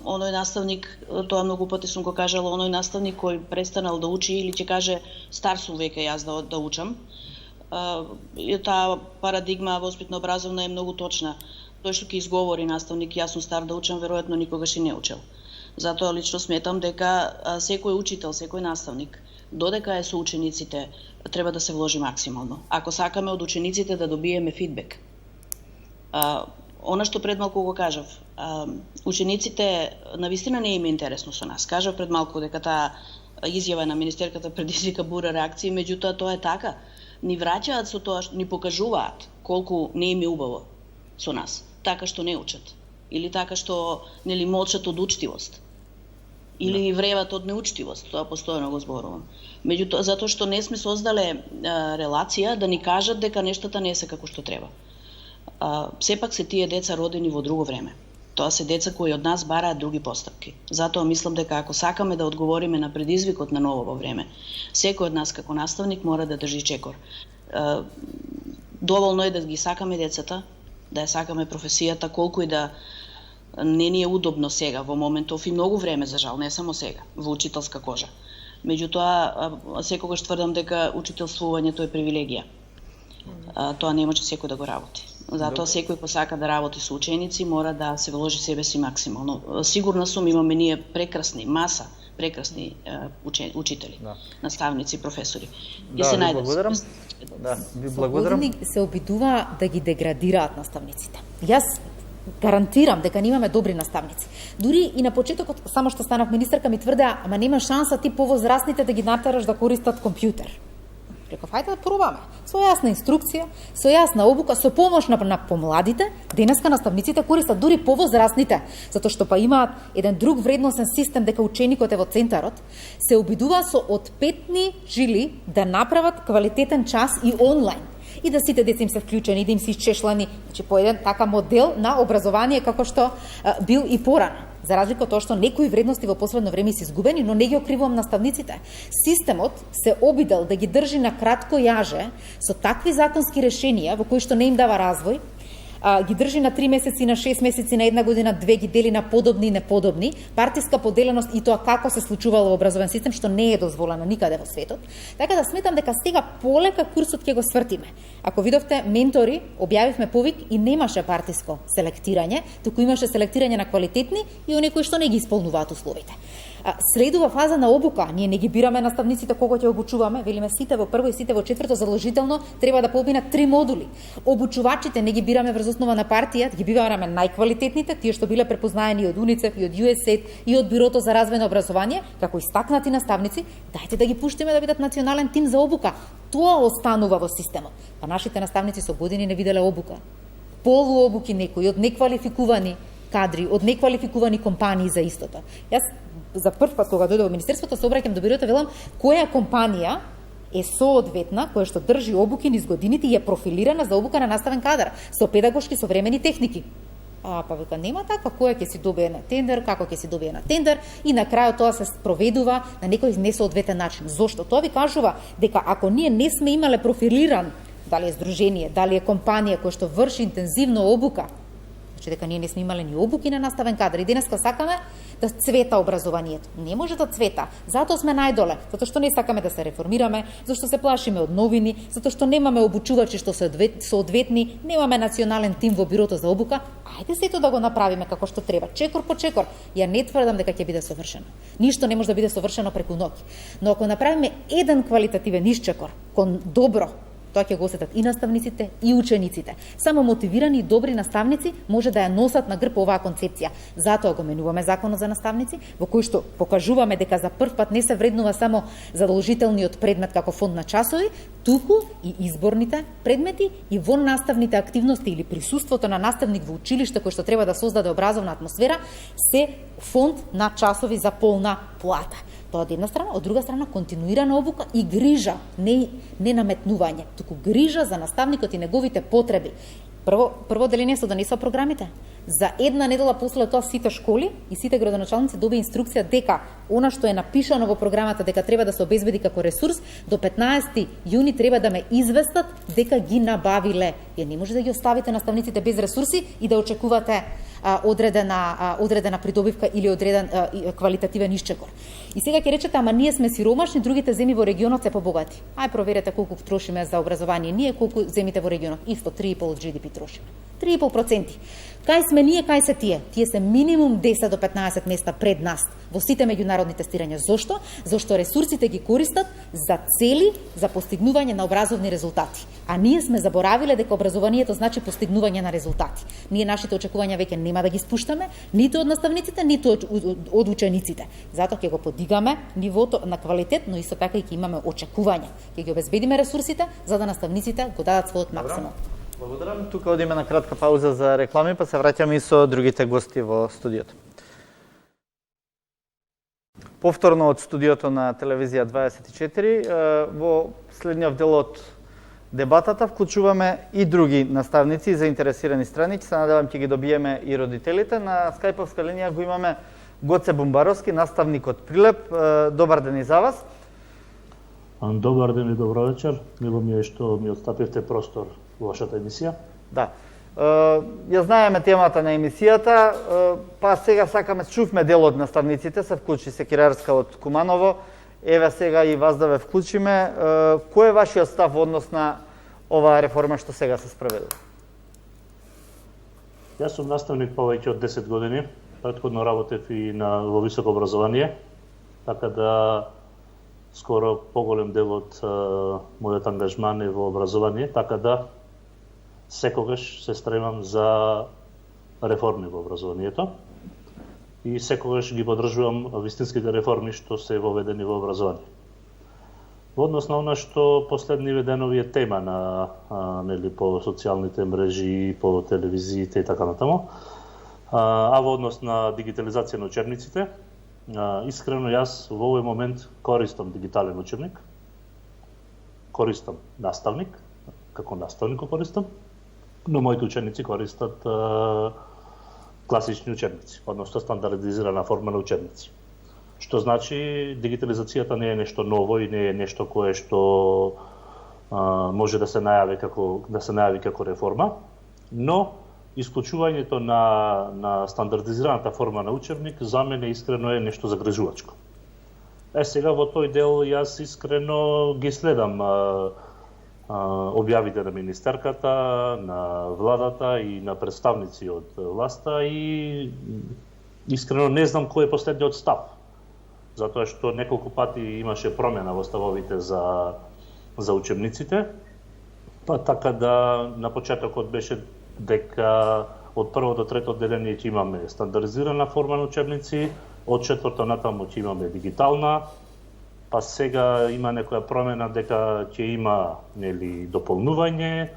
Speaker 4: оној наставник, тоа многу пати сум го кажала, оној наставник кој престанал да учи или ќе каже стар сум веќе јас да учам, таа парадигма воспитно-образовна е многу точна. Тој што ќе изговори наставник, јас сум стар да учам, веројатно никогаш и не учел. Затоа лично сметам дека секој учител, секој наставник, додека е со учениците, треба да се вложи максимално. Ако сакаме од учениците да добиеме фидбек, Она што пред малку го кажав, учениците навистина не им е интересно со нас. Кажав пред малку дека таа изјава на министерката предизвика бура реакции, меѓутоа тоа е така. Ни враќаат со тоа, ни покажуваат колку не им е убаво со нас, така што не учат, или така што нели молчат од учтивост, или вреват од неучтивост, тоа постојано го зборувам. Меѓутоа, затоа што не сме создале релација да ни кажат дека нештата не се како што треба. Сепак се тие деца родени во друго време. Тоа се деца кои од нас бараат други постапки. Затоа мислам дека ако сакаме да одговориме на предизвикот на ново време, секој од нас како наставник мора да држи чекор. Доволно е да ги сакаме децата, да ја сакаме професијата, колку и да не ни е удобно сега, во моментов и многу време, за жал, не само сега, во учителска кожа. Меѓутоа, секогаш тврдам дека учителствувањето е привилегија. Тоа не може секој да го работи. Затоа секој кој сака да работи со ученици мора да се вложи себе си максимално. Сигурна сум, имаме ние прекрасни учители, наставници, професори. И се најдат.
Speaker 1: Ви благодарам.
Speaker 2: Се обидува да ги деградираат наставниците. Јас гарантирам дека имаме добри наставници. Дури и на почетокот, само што станав министерка, ми тврдеа, ама нема шанса ти повозрастните да ги натераш да користат компјутер. Реков, хајде да пробаме. Со јасна инструкција, со јасна обука, со помош на помладите, денеска наставниците користат дури повозрастните, затоа што па имаат еден друг вредносен систем дека ученикот е во центарот, се обидува со отпетни жили да направат квалитетен час и онлайн. И да сите деца им се вклучени, да им се исчешлани, значи по еден така модел на образование како што бил и порано. За разлика од тоа што некои вредности во последно време се изгубени, но не ги окривувам наставниците. Системот се обидел да ги држи на кратко јаже со такви законски решенија во кои што не им дава развој, ги држи на 3 месеци, на 6 месеци, на 1 година, 2 ги дели на подобни и неподобни, партиска поделеност и тоа како се случувало во образовен систем, што не е дозволено никаде во светот. Така да сметам дека сега полека курсот ќе го свртиме. Ако видовте ментори, објавивме повик и немаше партиско селектирање, туку имаше селектирање на квалитетни и оние кои што не ги исполнуваат условите. Следува фаза на обука. Ние не ги бираме наставниците кога ќе обучуваме, велиме сите во прво и сите во четврто задолжително треба да поминат 3 модули. Обучувачите не ги бираме врз основа на партија, ги бираме најквалитетните, тие што биле препознаени од УНИЦЕФ и од USAID и од Бирото за развој на образование, како истакнати наставници, дајте да ги пуштиме да бидат национален тим за обука. Тоа останува во системот. Па нашите наставници со години не виделе обука. Полуобуки некои од неквалификувани кадри, од неквалификувани компании за истото. Јас за прв пат кога дојдов во министерството се обраќам до бирото, велам која компанија е соодветна, која што држи обуки низ годините и е профилирана за обука на наставен кадар со педагошки современи техники. Па века нема така, која ќе си добие на тендер, како ќе си добие на тендер и на крајот тоа се спроведува на некој несоодветен начин. Зошто? Тоа ви кажува дека ако ние не сме имале профилиран, дали е здружение, дали е компанија која што врши интензивно обука, значи дека ние не сме имале ни обуки на наставен кадар и денеска сакаме да цвета образованието. Не може да цвета. Затоа сме најдоле, затоа што не сакаме да се реформираме, зашто се плашиме од новини, затоа што немаме обучувачи што се соодветни, немаме национален тим во бирото за обука. Ајде сето да го направиме како што треба, чекор по чекор. Ја не тврдам дека ќе биде совршено. Ништо не може да биде совршено преку ноќ. Но ако направиме еден квалитативен исчекор кон добро, тоа ќе го осетат и наставниците и учениците. Само мотивирани и добри наставници може да ја носат на грб оваа концепција. Затоа го менуваме законот за наставници, во кој што покажуваме дека за прв пат не се вреднува само задолжителниот предмет како фонд на часови, туку и изборните предмети и во наставните активности или присуството на наставник во училиште кој што треба да создаде образовна атмосфера, се фонд на часови за полна плата. Тоа од една страна, од друга страна континуирана обука и грижа, не наметнување, туку грижа за наставникот и неговите потреби. Прво деление со донесува програмите. За една недела после тоа сите школи и сите градоначалници добија инструкција дека она што е напишано во програмата дека треба да се обезбеди како ресурс, до 15 јуни треба да ме известат дека ги набавиле. Вие не може да ги оставите наставниците без ресурси и да очекувате одредена придобивка или одреден квалитативен исчекор. И сега ќе речете, ама ние сме сиромашни, другите земји во регионот се побогати. Ај проверете колку трошиме за образование ние, колку земите во регионот. Исто 3,5 GDP трошиме. 3,5%. Кај сме ние, кај се тие? Тие се минимум 10 до 15 места пред нас во сите меѓународни тестирања. Зошто? Зашто ресурсите ги користат за цели за постигнување на образовни резултати. А ние сме заборавиле дека образованието значи постигнување на резултати. Ние нашите очекувања веќе нема да ги спуштаме, ниту од наставниците, ниту од учениците. Затоа ќе го подигаме нивото на квалитет, но исто така и ќе имаме очекувања. Ќе ги обезбедиме ресурсите за да наставниците го дадат својот максимум.
Speaker 1: Благодарам. Тука одиме на кратка пауза за реклами, па се враќаме и со другите гости во студиото. Повторно од студиото на Телевизија 24, во следниот дел од дебатата вклучуваме и други наставници и заинтересирани страни. Се надевам ќе ги добиеме и родителите. На скајповска линија го имаме Гоце Бумбаровски, наставник од Прилеп. Добар ден и за вас.
Speaker 5: Добар ден и добро вечер. Мило ми е што ми отстапивте простор во вашата емисија.
Speaker 1: Да. Ја знаеме темата на емисијата, па сега сакаме, чувме дел од наставниците, се вклучи Секирарска од Куманово, еве сега и вас да ве вклучиме. Кој е вашиот став во однос на оваа реформа што сега се спроведува?
Speaker 5: Јас сум наставник повеќе од 10 години, претходно работев и во високо образование, така да скоро поголем дел од мојот ангажман е во образование, така да секогаш се стремам за реформи во образованието и секогаш ги поддржувам вистинските реформи што се воведени во образование. Во однос на она што последниве денови е тема на нели по социјалните мрежи, по телевизиите и така натаму, а во однос на дигитализација на учебниците, искрено јас во овој момент користам дигитален учебник, користам наставник, како наставник го користам, но моите ученици користат класични учебници, односно стандардизирана форма на учебници. Што значи дигитализацијата не е нешто ново и не е нешто кое што може да се најави како реформа, но исклучувањето на стандардизираната форма на учебник за мене искрено е нешто загрижувачко. Сега во тој дел јас искрено ги следам објавите на министерката, на владата и на представници од власта и искрено не знам кој е последниот став. Затоа што неколку пати имаше промена во ставовите за учебниците, па така да на почетокот беше дека од прво до трето одделение ќе имаме стандардизирана форма на учебници, од четврто натаму ќе имаме дигитална, па сега има некоја промена дека ќе има нели дополнување,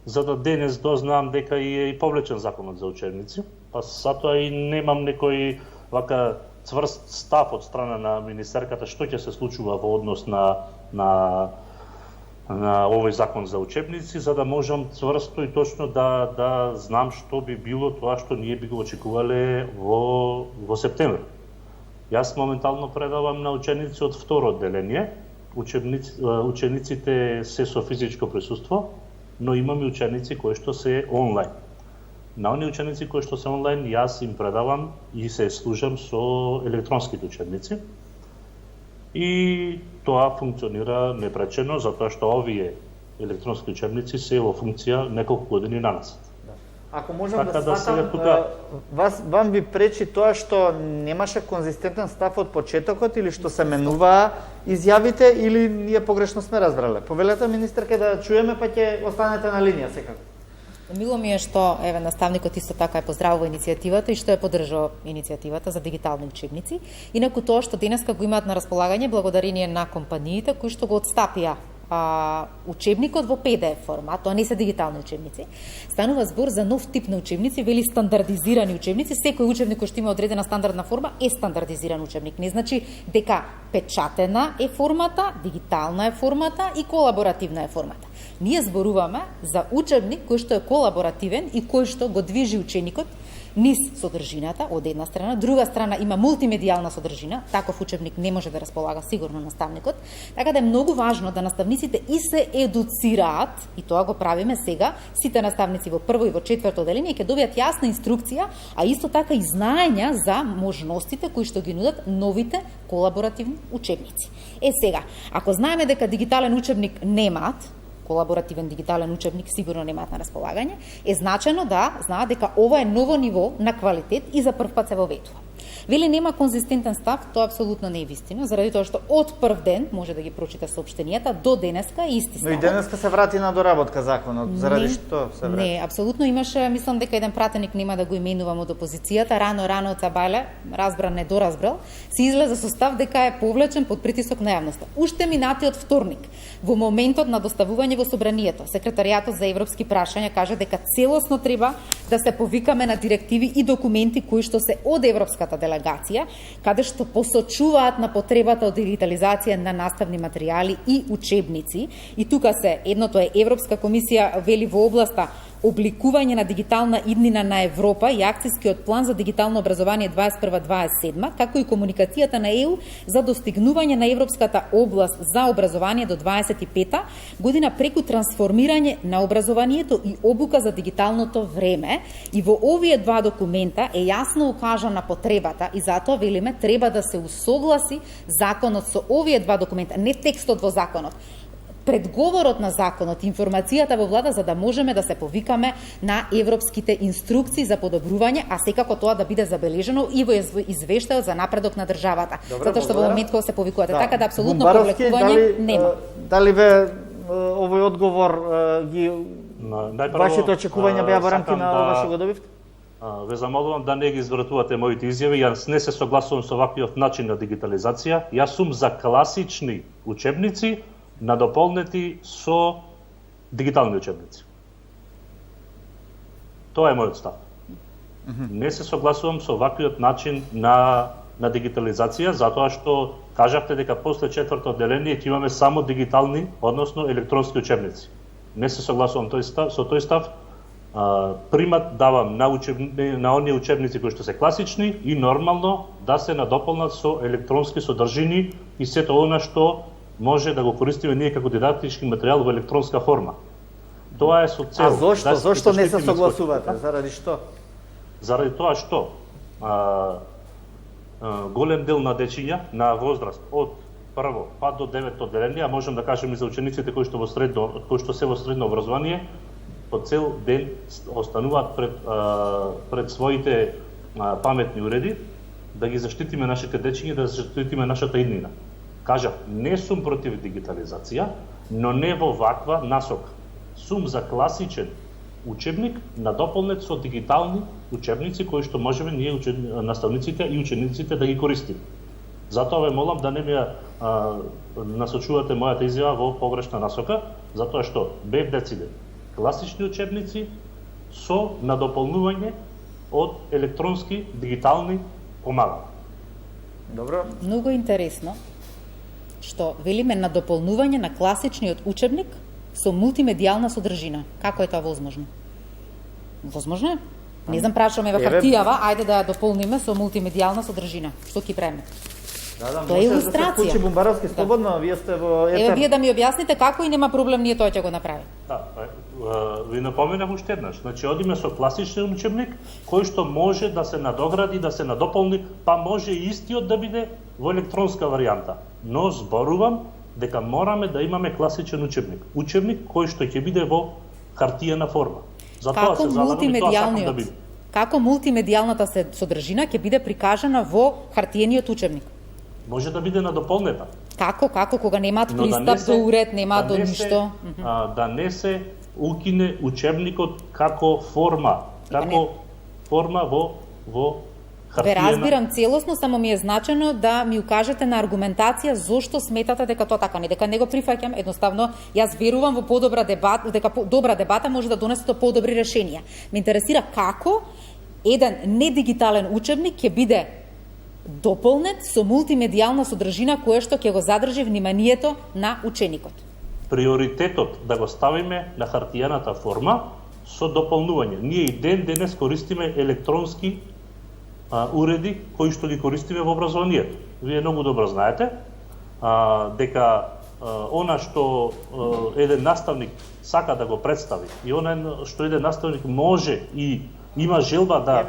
Speaker 5: за да денес дознавам дека и повлечен законот за учебници, па затоа и немам некој вака цврст став од страна на министерката што ќе се случува во однос на овој закон за учебници, за да можам цврсто и точно да знам што би било тоа што ние би го очекувале во септември. Јас моментално предавам на ученици од второ одделение. Учениците се со физичко присуство, но имам и ученици кои што се онлайн. На оние ученици кои што се онлайн, јас им предавам и се служам со електронските учебници. И тоа функционира непречено, затоа што овие електронски учебници се во функција неколку години наназад.
Speaker 1: Ако можам да сватам, вам ви пречи тоа што немаше конзистентен став од почетокот или што се менуваа изјавите или ние погрешно сме разбрале? Повелете, министерка, да чуеме, па ќе останете на линија секако.
Speaker 2: Мило ми е што наставникот исто така е поздравува иницијативата и што е поддржува иницијативата за дигитални учебници. Инаку тоа што денеска го имаат на располагање благодарение на компаниите кои што го отстапија учебникот во PDF формат, тоа не се дигитални учебници. Станува збор за нов тип на учебници, вели стандардизирани учебници. Секој учебник кој што има одредена стандардна форма е стандардизиран учебник. Не значи дека печатена е формата, дигитална е формата и колаборативна е формата. Ние зборуваме за учебник кој што е колаборативен и кој што го движи ученикот низ содржината од една страна, друга страна има мултимедијална содржина, таков учебник не може да располага сигурно наставникот, така да е многу важно да наставниците и се едуцираат, и тоа го правиме сега, сите наставници во прво и во четврто одделение ќе добијат јасна инструкција, а исто така и знаења за можностите кои што ги нудат новите колаборативни учебници. Сега, ако знаеме дека дигитален учебник немаат, колаборативен дигитален учебник сигурно немаат на располагање, е значено да знаат дека ова е ново ниво на квалитет и за прв пат се воветува. Вели нема конзистентен став, тоа апсолутно не е вистина, заради тоа што од прв ден може да ги прочита соопштенијата до денеска е исти став.
Speaker 1: Но и денеска се врати на доработка законот, заради што се врати?
Speaker 2: Не, апсолутно имаше, мислам дека еден пратеник, нема да го именувам од опозицијата, рано од Цабале, разбрал, недоразбрал, се излезе со став дека е повлечен под притисок на јавноста. Уште минатиот вторник, во моментот на доставување во собранието, секретаријатот за европски прашања кажа дека целосно треба да се повикаме на директиви и документи кои што се од европската делегација, каде што посочуваат на потребата од дигитализација на наставни материјали и учебници. И тука се, едното е Европска комисија вели во областа обликување на дигитална иднина на Европа и акцијскиот план за дигитално образование 21-27, како и комуникацијата на ЕУ за достигнување на европската област за образование до 25 година преку трансформирање на образованието и обука за дигиталното време. И во овие два документа е јасно укажана потребата и затоа велиме треба да се усогласи законот со овие два документа, не текстот во законот. Предговорот на законот, информацијата во влада за да можеме да се повикаме на европските инструкции за подобрување, а секако тоа да биде забележено и во извештајот за напредок на државата. Затоа што во момент кога се повикувате, така да апсолутно повлекување нема.
Speaker 1: Дали ве овој одговор ги вашите очекувања беа во рамки на ова што го добивте?
Speaker 5: Ве замолувам да не ги извратувате моите изјави. Јас не се согласувам со ваквиот начин на дигитализација. Јас сум за класични учебници надополнети со дигитални учебници. Тоа е мојот став. Не се согласувам со ваквиот начин на дигитализација, затоа што кажавте дека после четврто одделение ќе имаме само дигитални, односно електронски учебници. Не се согласувам со тој став. Примат давам на оние учебници кои што се класични и нормално да се надополнат со електронски содржини и сето она што може да го користиме ние како дидактички материјал во електронска форма. Тоа е со цел.
Speaker 1: А зошто не се согласувате? Заради што?
Speaker 5: Заради тоа што голем дел на дечиња на возраст од прво па до 9 одделение, а можем да кажеме и за учениците кои што се во средно образование, по цел ден остануваат пред своите паметни уреди, да ги заштитиме нашите дечиња, да заштитиме нашата иднина. Кажав, не сум против дигитализација, но не во ваква насока. Сум за класичен учебник надополнет со дигитални учебници кои што можеме ние наставниците и учениците да ги користиме. Затоа ве молам да не ми насочувате мојата изјава во погрешна насока, затоа што бев дециден класични учебници со надополнување од електронски дигитални помагала.
Speaker 1: Добро.
Speaker 2: Многу интересно што велиме надополнување на класичниот учебник со мултимедијална содржина. Како е тоа возможно? Возможно е. Не знам, прашуваме во хартијава, ајде да ја дополниме со мултимедијална содржина. Што ќе правиме?
Speaker 1: Тоа е илустрација. Да се случи Бумбаровски слободно, вие сте во етер.
Speaker 2: Еве вие да ми објасните како и нема проблем, ние тоа ќе го направиме.
Speaker 5: Ви напоменав уште еднаш. Значи, одиме со класичен учебник, кој што може да се надогради, да се надополни, па може и истиот да биде во електронска варијанта. Но зборувам дека мораме да имаме класичен учебник. Учебник кој што ќе биде во хартиена форма. Затоа се залагам и тоа сакам да биде.
Speaker 2: Како мултимедијалната содржина ќе биде прикажана во хартиениот учебник?
Speaker 5: Може да биде надополнета.
Speaker 2: Како кога немаат пристап до уред, немаат до ништо?
Speaker 5: Да не се укине учебникот како форма во хартиена.
Speaker 2: Ве разбирам целосно, само ми е значено да ми укажете на аргументација зошто сметате дека тоа така, не дека не го прифаќам, едноставно јас верувам во подобра дебата, дека добра дебата може да донесе до подобри решенија. Ме интересира како еден недигитален учебник ќе биде дополнет со мултимедијална содржина која што ќе го задржи вниманието на ученикот.
Speaker 5: Приоритетот да го ставиме на хартијаната форма со дополнување. Ние и денес користиме електронски уреди кои што ги користиме во образованието. Вие многу добро знаете дека она што еден наставник сака да го представи и она што еден наставник може и има желба да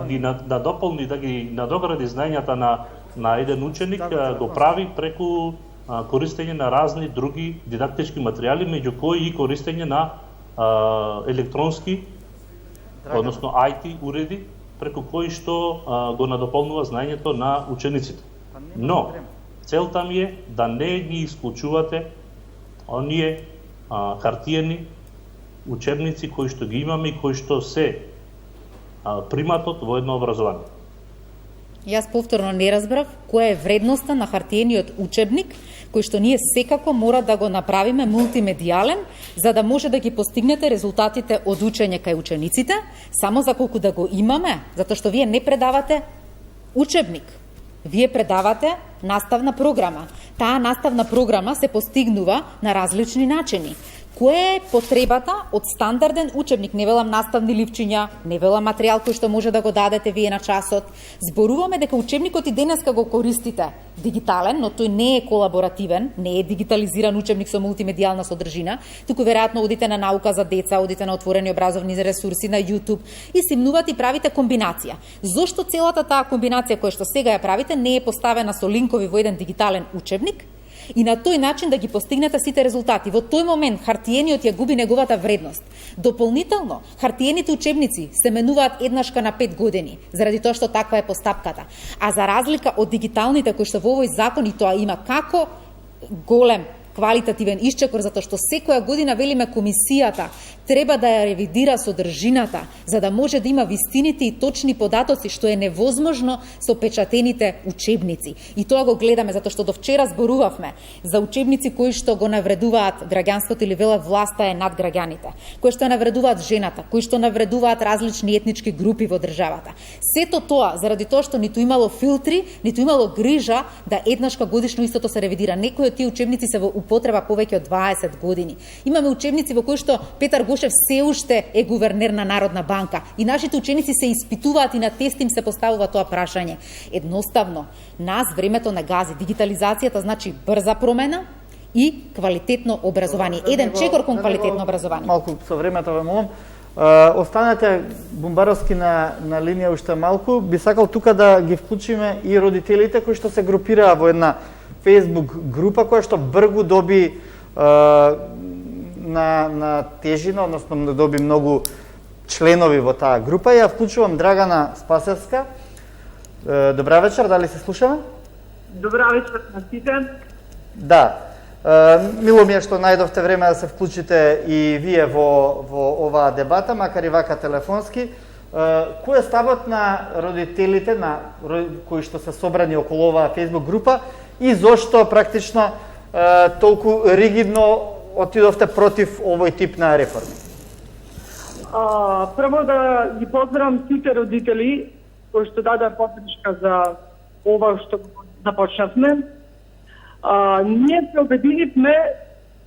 Speaker 5: ги дополни, да ги надогради знаењата на еден ученик, го прави преку користење на разни други дидактички материјали, меѓу кои и користење на електронски, односно IT уреди, преку кои што го надополнува знаењето на учениците. Но целта ми е да не ги исклучувате оние хартиени учебници кои што ги имаме и кои што се приматот во едно образование.
Speaker 2: Јас повторно не разбрав која е вредноста на хартиениот учебник, кој што ние секако мора да го направиме мултимедијален, за да може да ги постигнете резултатите од учење кај учениците, само за колку да го имаме, затоа што вие не предавате учебник. Вие предавате наставна програма. Таа наставна програма се постигнува на различни начини. Која е потребата од стандарден учебник? Не велам наставни ливчиња, не велам материјал кој што може да го дадете вие на часот. Зборуваме дека учебникот и денеска го користите дигитален, но тој не е колаборативен, не е дигитализиран учебник со мултимедијална содржина, туку веројатно одите на наука за деца, одите на отворени образовни ресурси на YouTube и симнувате и правите комбинација. Зошто целата таа комбинација која што сега ја правите не е поставена со линкови во еден дигитален учебник? И на тој начин да ги постигнете сите резултати. Во тој момент хартиениот ја губи неговата вредност. Дополнително, хартиените учебници се менуваат еднашка на 5 години, заради тоа што таква е постапката. А за разлика од дигиталните кои што во овој закон и тоа има како голем квалитативен исчекор, затоа што секоја година велиме комисијата треба да ја ревидира содржината, за да може да има вистините и точни податоци, што е невозможно со печатените учебници. И тоа го гледаме, затоа што до вчера зборувавме за учебници кои што го навредуваат граѓанството или велат власта е над граѓаните, кои што навредуваат жената, кои што навредуваат различни етнички групи во државата. Сето тоа заради тоа што ниту имало филтри, ниту имало грижа да еднашка годишно истото се ревидира. Некои од тие учебници се во употреба повеќе од 20 години. Имаме учебници во кои што Петар Гошев се уште е гувернер на Народна банка и нашите ученици се испитуваат и на тест им се поставува тоа прашање. Едноставно, нас времето не гази. Дигитализацијата значи брза промена и квалитетно образование. Еден чекор кон квалитетно образование.
Speaker 1: Малку со времето ве молам. Останете Бумбаровски на линија уште малку. Би сакал тука да ги вклучиме и родителите кои што се групираа во една Facebook група која што бргу доби на тежина, односно доби многу членови во таа група. Ја вклучувам Драгана Спасевска. Добра вечер, дали се слушаме?
Speaker 6: Добра вечер на сите.
Speaker 1: Да. Мило ми е што најдовте време да се вклучите и вие во оваа дебата, макар и вака телефонски. Кој е ставот на родителите кои што се собрани околу оваа Facebook група и зошто практично толку ригидно отидовте против овој тип на реформи?
Speaker 6: Прво да ги поздравам сите родители кои што дадаа поддршка за ова што започнавме. Ние се обединивме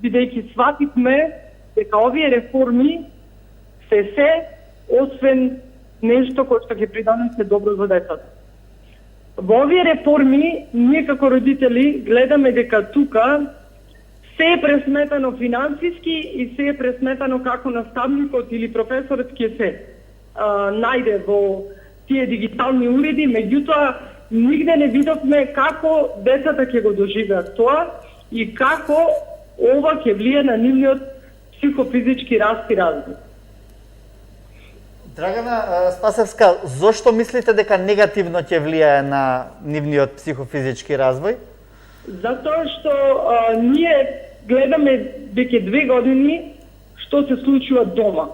Speaker 6: бидејќи свативме дека овие реформи се освен нешто кое што ќе придонесе добро за децата. Во овие реформи ние како родители гледаме дека тука се е пресметано финансиски и се е пресметано како наставникот или професорот ќе се најде во тие дигитални уреди, меѓутоа нигде не видовме како децата ќе го доживеат тоа и како ова ќе влие на нивниот психофизички раст и развој.
Speaker 1: Драгана Спасевска, зошто мислите дека негативно ќе влијае на нивниот психофизички развој?
Speaker 6: Затоа што ние гледаме веќе 2 години што се случува дома.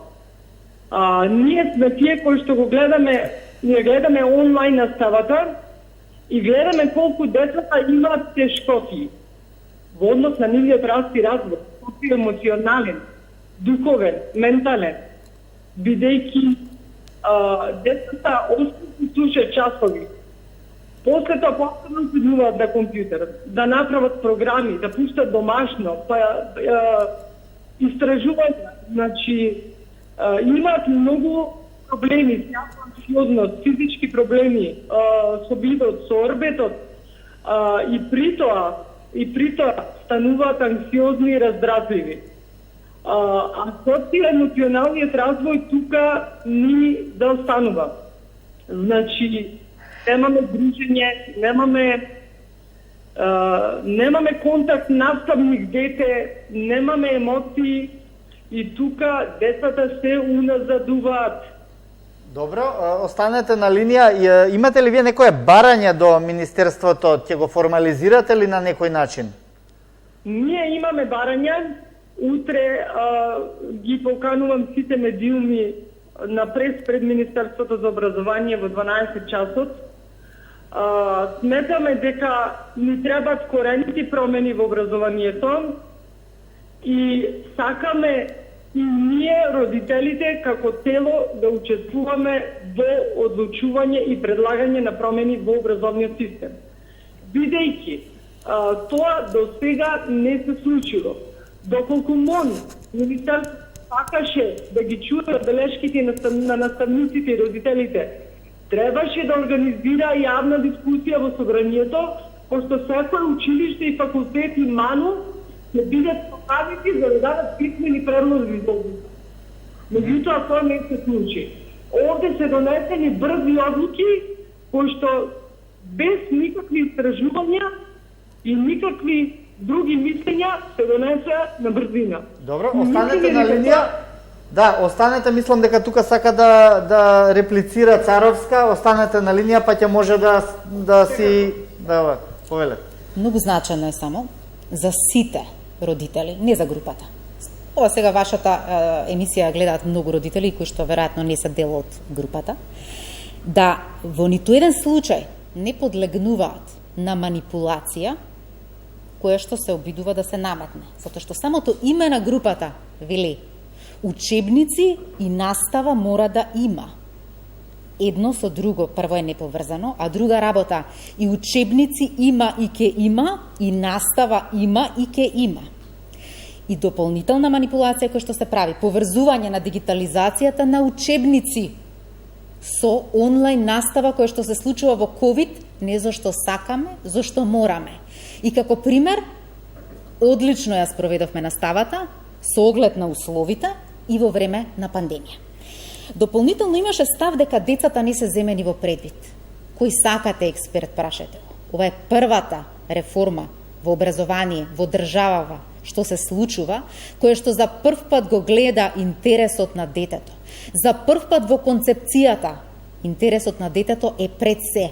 Speaker 6: Ние сме тие кои што го гледаме, ние гледаме онлайн наставата и гледаме колку децата имаат тешкоти во однос на нивниот раст и развој, социоемоционален, духовен, ментален, бидејќи децата остани слушаат часови. После тоа повторно седнуваат на компјутер, да направат програми, да пуштат домашно, истражувања, значи имаат многу проблеми, анксиозност, физички проблеми, со бидот, со орбетот, и при тоа стануваат анксиозни и раздразливи. А социјално-емоционалниот развој тука ни да останува. Значи, немаме дружење, немаме Немаме контакт наставник-дете, немаме емоции и тука децата се уназадуваат.
Speaker 1: Добро, останете на линија. Имате ли вие некое барање до Министерството? Ќе го формализирате ли на некој начин?
Speaker 6: Ние имаме барања. Утре ги поканувам сите медиуми на прес пред Министерството за образование во 12 часот. Сметаме дека ни требаат коренити промени во образованието и сакаме и ние, родителите, како тело, да учествуваме во одлучување и предлагање на промени во образовниот систем. Бидејќи тоа до сега не се случило. Доколку МОН, Министерството, сакаше да ги чуе белешките на наставниците и родителите, требаше да организира јавна дискусија во собранието, пошто секој училиште и факултет и МАНУ ќе бидат поканети за да дадат писмени предлози за одлука. Меѓутоа тоа не се случи. Овде се донесени брзи одлуки, кои што без никакви истражувања и никакви други мислења се донесе на брзина.
Speaker 1: Добро, останете на линија. Да, останете, мислам дека тука сака да реплицира Царовска, останете на линија, па ќе може да си повеле.
Speaker 2: Многу значено е само за сите родители, не за групата. Ова сега вашата емисија гледаат многу родители кои што веројатно не се дел од групата, да во ниту еден случај не подлегнуваат на манипулација која што се обидува да се наметне. Затоа што самото име на групата вели учебници и настава мора да има. Едно со друго прво е неповрзано, а друга работа и учебници има и ке има, и настава има и ке има. И дополнителна манипулација која што се прави, поврзување на дигитализацијата на учебници со онлайн настава која што се случува во ковид, не зашто сакаме, зашто мораме. И како пример, одлично ја спроведовме наставата со оглед на условите и во време на пандемија. Дополнително имаше став дека децата не се земени во предвид. Кој сакате експерт, прашете го. Ова е првата реформа во образование, во државава, што се случува, која што за прв пат го гледа интересот на детето. За прв пат во концепцијата интересот на детето е пред се.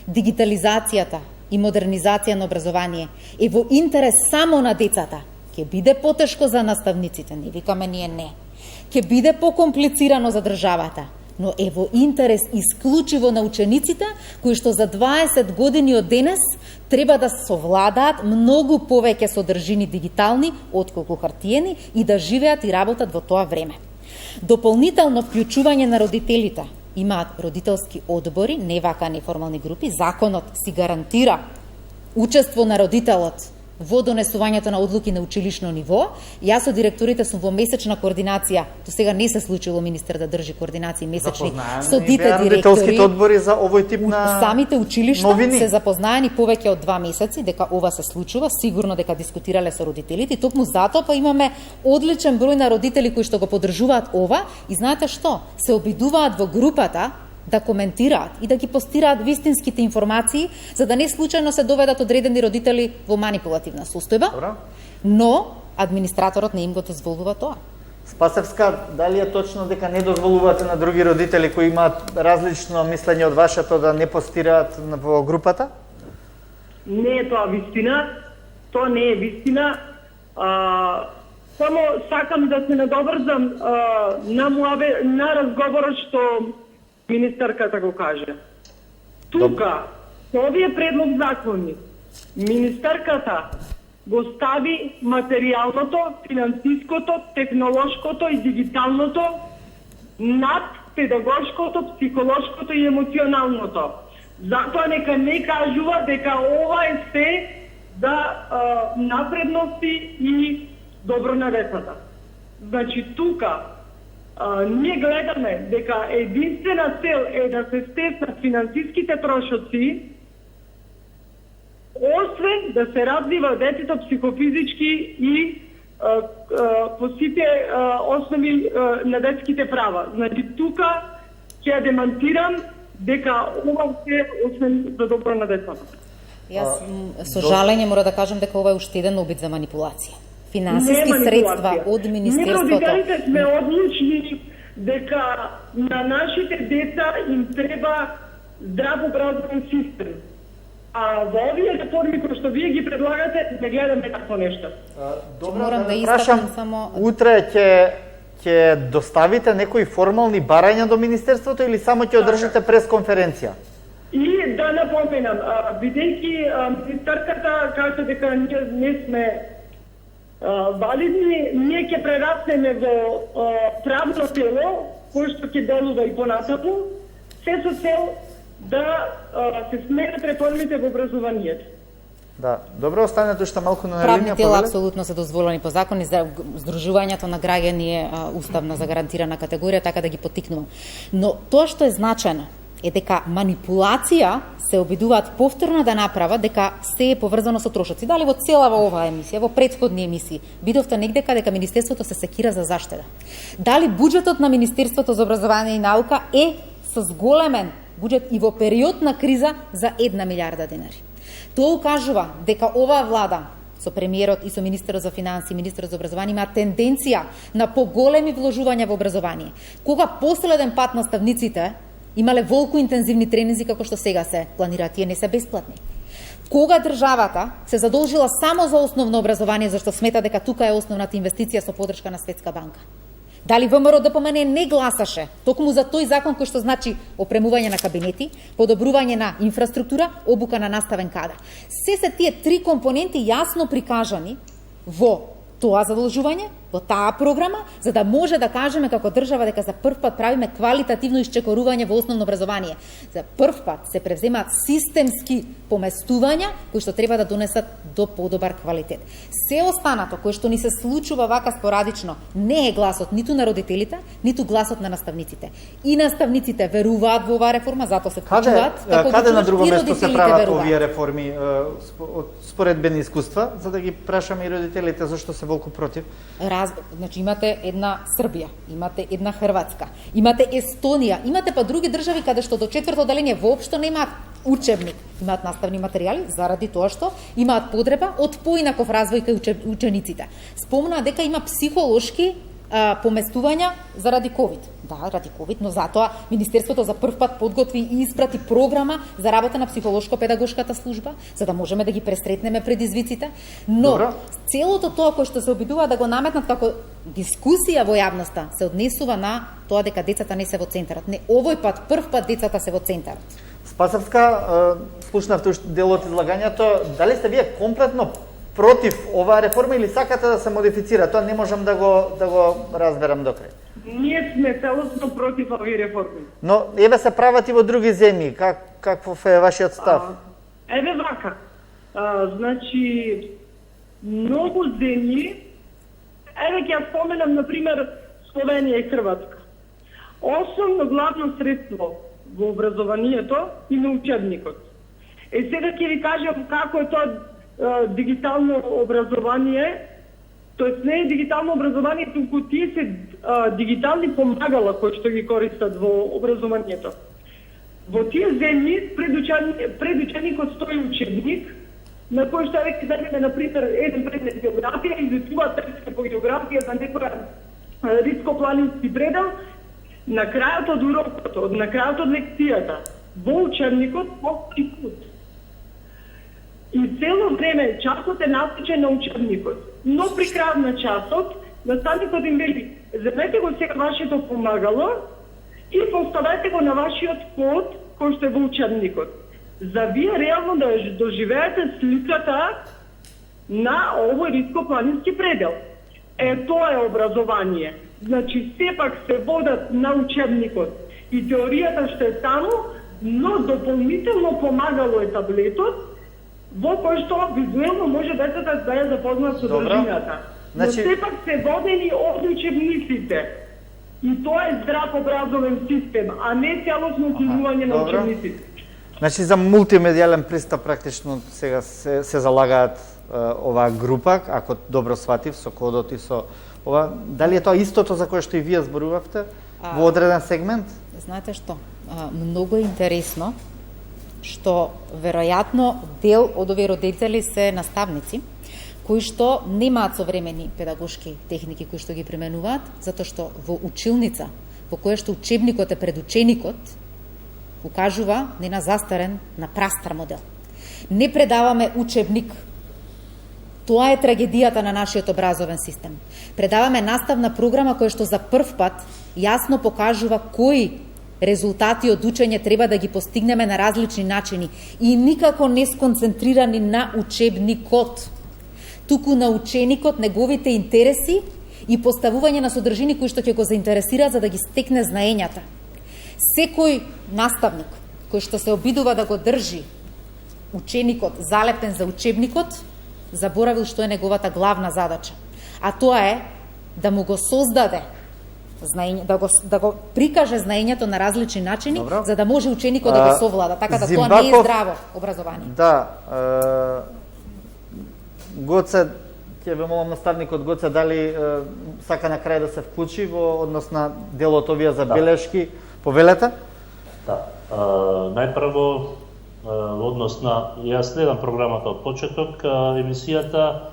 Speaker 2: Дигитализацијата и модернизација на образование е во интерес само на децата. Ке биде потешко за наставниците, не викаме ние не. Ке биде покомплицирано за државата, но е во интерес исклучиво на учениците, кои што за 20 години од денес треба да совладаат многу повеќе содржини дигитални отколку хартиени и да живеат и работат во тоа време. Дополнително вклучување на родителите. Имаат родителски одбори, не вака неформални групи. Законот си гарантира учество на родителот во донесувањето на одлуки на училишно ниво. Јас со директорите сум во месечна координација. До сега не се случило министер да држи координации месечни со дите директори.
Speaker 1: Одбори за овој тип на
Speaker 2: самите училишта
Speaker 1: новини
Speaker 2: се запознаени повеќе од 2 месеци дека ова се случува, сигурно дека дискутирале со родителите. Токму затоа па имаме одличен број на родители кои што го поддржуваат ова и знаете што? Се обидуваат во групата да коментираат и да ги постираат вистинските информации, за да не случајно се доведат одредени родители во манипулативна состојба.
Speaker 1: Добро.
Speaker 2: Но администраторот не им го дозволува тоа.
Speaker 1: Спасевска, дали е точно дека не дозволувате на други родители кои имаат различно мислење од вашето да не постираат во групата?
Speaker 6: Не е тоа вистина. Тоа не е вистина. Само сакам да се надоврзам на разговорот што министерката го каже. Тука, со овие предлог закони, министерката го стави материјалното, финансиското, технолошкото и дигиталното над педагошкото, психолошкото и емоционалното. Затоа нека не кажува дека ова е се за напредности и добро на децата. Значи тука ние гледаме дека единствена цел е да се стеснат финансиските трошоци, освен да се развива детето психофизички и по сите основи на детските права. Значи тука ќе демантирам дека ова се освен за добро на децата.
Speaker 2: Јас со жалење мора да кажам дека ова е уште еден обид за манипулација. Финансиски средства од Министерството.
Speaker 6: Ние родителите сме одлучни дека на нашите деца им треба здрав образовен систем. А во овие реформи кои што вие ги предлагате, не гледаме такво нешто.
Speaker 2: Морам да истакнам само...
Speaker 1: Утре ќе доставите некои формални барања до Министерството или само ќе одржите пресконференција?
Speaker 6: И да напоменам, бидејќи министерката каже дека не сме валидни, ние ќе прераснеме во правно тело, кој што ќе делува и понатаму, се со цел да се сменат реформите во образованието.
Speaker 1: Да, добро, останете уште малку на линија.
Speaker 2: Правни тела апсолутно се дозволени по закон и здружувањето на граѓани е уставна загарантирана категорија, така да ги поттикнувам. Но тоа што е значено е дека манипулација се обидуваат повторно да направат дека се е поврзано со трошоци. Дали во цела во оваа емисија, во претходни емисии, видовте негдека дека Министерството се секира за заштеда. Дали буџетот на Министерството за образование и наука е со зголемен буџет и во период на криза за 1 милиарда денари. Тоа укажува дека оваа влада со премиерот и со министерот за финансии, министерот за образование има тенденција на поголеми вложувања во образование. Кога последен пат наставниците имале волку интензивни тренинзи како што сега се планираат, тие не се бесплатни. Кога државата се задолжила само за основно образование, зашто смета дека тука е основната инвестиција со подршка на Светска банка. Дали ВМРО ДПМН не гласаше токму за тој закон кој што значи опремување на кабинети, подобрување на инфраструктура, обука на наставен кадар. Се тие три компоненти јасно прикажани во тоа задолжување, во таа програма, за да може да кажеме како држава дека за прв пат правиме квалитативно исчекорување во основно образование. За прв пат се превземаат системски поместувања кои што треба да донесат до подобар квалитет. Се останато кој што ни се случува вака спорадично не е гласот ниту на родителите, ниту гласот на наставниците. И наставниците веруваат во оваа реформа, затоа се вклучуваат.
Speaker 1: Каде на друго место се прават овие реформи според бени искуства, за да ги прашаме и родителите зашто се волку против?
Speaker 2: Значи имате една Србија, имате една Хрватска, имате Естонија, имате па други држави каде што до четврто оделение воопшто немаат учебник, имаат наставни материјали заради тоа што имаат потреба од поинаков развој кај учениците. Спомнаа дека има психолошки поместувања заради ковид. Да, ради ковид, но затоа Министерството за прв пат подготви и испрати програма за работа на психолошко-педагошката служба, за да можеме да ги пресретнеме предизвиците. Но
Speaker 1: Добро.
Speaker 2: целото тоа кој што се обидува да го наметнат како дискусија во јавноста се однесува на тоа дека децата не се во центарот. Не, овој пат, прв пат децата се во центарот.
Speaker 1: Спасовска, слушнавте уште дел од излагањето. Дали сте вие комплетно против оваа реформа или сакате да се модифицира? Тоа не можам да го разберам до крај.
Speaker 6: Ние сме целосно против овие реформи.
Speaker 1: Но еве се прават и во други земји. Каков е вашиот став?
Speaker 6: Еве вака. Значи, многу земји, еве ќе ја споменам, например, Словенија и Хрватска. Основно главно средство во образованието и на учебникот. Сега ќе ви кажам како е тоа дигитално образование. Тоест не е дигитално образование, туку тие се дигитални помагала кои што ги користат во образованието. Во тие земји пред ученикот стои учебник, на кој што веќе земеме, например, еден предмет географија, изучуваат текстот по географија за некоја ридско-планински предел, на крајот од урокот, на крајот од лекцијата, во учебникот постои код. И цело време часот е насочен на учебникот. Но при крај на часот, наставникот им вели, земете го сега вашето помагало и поставете го на вашиот код кој што е во учебникот. За вие реално да доживеете сликата на овој ридско-планински предел. Тоа е образование. Значи, сепак се водат на учебникот и теоријата што е таму, но дополнително помагало е таблетот, во кој што визуелно може децата да ја запознаат со држината. Но сепак се водени од учебниците. И тоа е здрав образовен систем, а не цялосно уклучување на учебниците.
Speaker 1: Значи за мултимедијален пристап практично сега се залагаат оваа група, ако добро сватив, со кодот и со ова. Дали е тоа истото за кое што и вие зборувавте во одреден сегмент?
Speaker 2: Знаете што? Многу е интересно што веројатно дел од овие родители се наставници, кои што немаат современи педагошки техники кои што ги применуваат, затоа што во училница, во која што учебникот е пред ученикот, укажува не на застарен, на прастар модел. Не предаваме учебник. Тоа е трагедијата на нашиот образовен систем. Предаваме наставна програма која што за прв пат јасно покажува кои резултати од учење треба да ги постигнеме на различни начини и никако не сконцентрирани на учебникот, туку на ученикот, неговите интереси и поставување на содржини кои што ќе го заинтересираат за да ги стекне знаењата. Секој наставник кој што се обидува да го држи ученикот залепен за учебникот, заборавил што е неговата главна задача. А тоа е да му го создаде знаење, да го прикаже знаењето на различни начини,
Speaker 1: Добро.
Speaker 2: за да може ученикот да го совлада, така да тоа не е здраво образование.
Speaker 1: Да, Гоце, ќе ве молам наставникот Гоце, дали сака на крај да се вклучи во однос на делот овие забелешки, повелете?
Speaker 5: Да. Најпрво, во однос на, јас следам програмата од почеток, емисијата,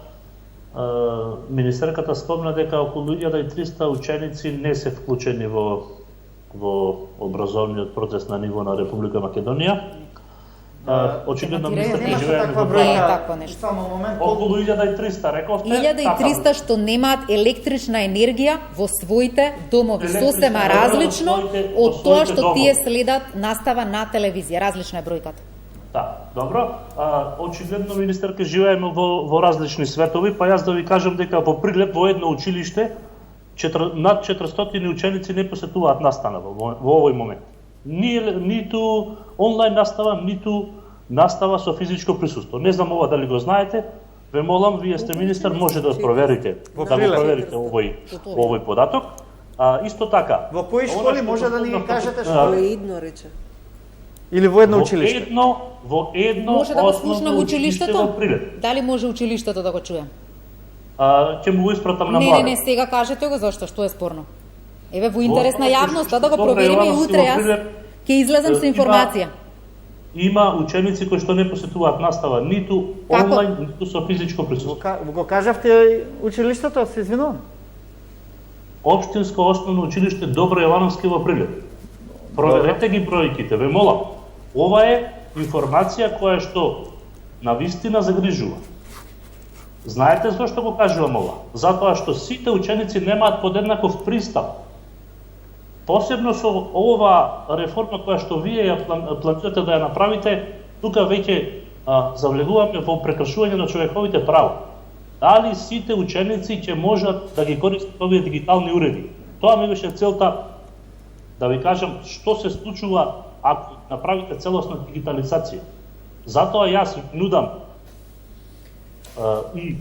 Speaker 5: министерката спомна дека околу 1300 ученици не се вклучени во образовниот процес на ниво на Република Македонија. Очигледно мислам дека живееме во
Speaker 2: такво нешто.
Speaker 1: Само момент.
Speaker 5: околу 1300, рековте?
Speaker 2: 1300 што немаат електрична енергија во своите домови, сосема различно од тоа што тие следат настава на телевизија. Различна е бројката.
Speaker 5: Да, добро. Очигледно, министерка, живееме во различни светови, па јас да ви кажам дека во Прилеп, во едно училиште, над 400 ученици не посетуваат настава во овој момент. Ниту онлайн настава, ниту настава со физичко присуство. Не знам ова дали го знаете, ве молам, вие сте министер, може да проверите, овој податок. Исто така.
Speaker 1: Во кои школи може да ни ги кажете што?
Speaker 3: Во едно рече.
Speaker 1: Или во едно училиште?
Speaker 5: Во едно
Speaker 2: Може да го
Speaker 5: основно
Speaker 2: слушнам
Speaker 5: училиште
Speaker 2: училиштето?
Speaker 5: во Прилеп.
Speaker 2: Дали може училиштето да го чуем?
Speaker 5: Ќе му го испратам на
Speaker 2: Не,
Speaker 5: младе.
Speaker 2: не, сега кажете го зашто, што е спорно. Еве во интерес на
Speaker 5: Во-
Speaker 2: јавноста да го
Speaker 5: Добре,
Speaker 2: провериме и
Speaker 5: Јовановски
Speaker 2: утре
Speaker 5: во
Speaker 2: јас
Speaker 5: Прилеп,
Speaker 2: ќе излезам со информација.
Speaker 5: Има ученици кои што не посетуваат настава ниту
Speaker 2: Како?
Speaker 5: онлайн, ниту со физичко присуство.
Speaker 1: Го кажавте училиштето, се извинувам.
Speaker 5: Општинско основно училиште Добро Јовановски во Прилеп. Проверете ги бројките, ве молам. Ова е информација која што навистина загрижува. Знаете зошто го кажувам ова? Затоа што сите ученици немаат подеднаков пристап. Посебно со ова реформа која што вие ја планирате да ја направите, тука веќе завлегуваме во прекршување на човековите права. Дали сите ученици ќе можат да ги користат овие дигитални уреди? Тоа ми беше целта да ви кажам што се случува ако направите целосна дигитализација. Затоа јас нудам и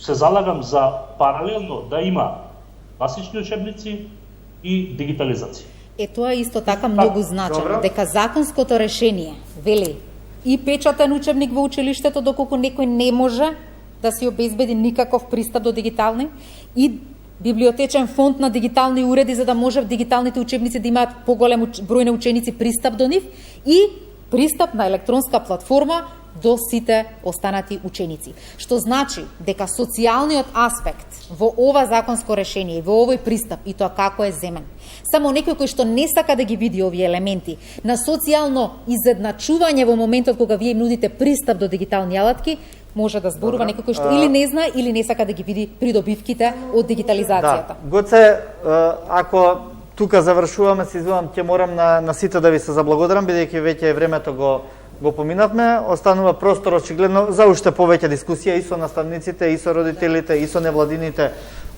Speaker 5: се залагам за паралелно да има класични учебници и дигитализација.
Speaker 2: Тоа е исто така многу значено,
Speaker 1: Добро.
Speaker 2: дека законското решение вели и печатен учебник во училиштето доколку некој не може да си обезбеди никаков пристап до дигитални и библиотечен фонд на дигитални уреди за да може дигиталните учебници да имаат поголем број на ученици пристап до нив и пристап на електронска платформа до сите останати ученици. Што значи дека социјалниот аспект во ова законско решение, во овој пристап и тоа како е земен. Само некој кој што не сака да ги види овие елементи на социјално изедначување во моментот кога вие им нудите пристап до дигитални алатки, може да зборува некој кој што или не знае или не сака да ги види придобивките од дигитализацијата.
Speaker 1: Да. Гоце, ако тука завршуваме, се извинувам, ќе морам на сите да ви се заблагодарам, бидејќи веќе времето го поминавме, останува простор очигледно за уште повеќе дискусија и со наставниците, и со родителите, и со невладините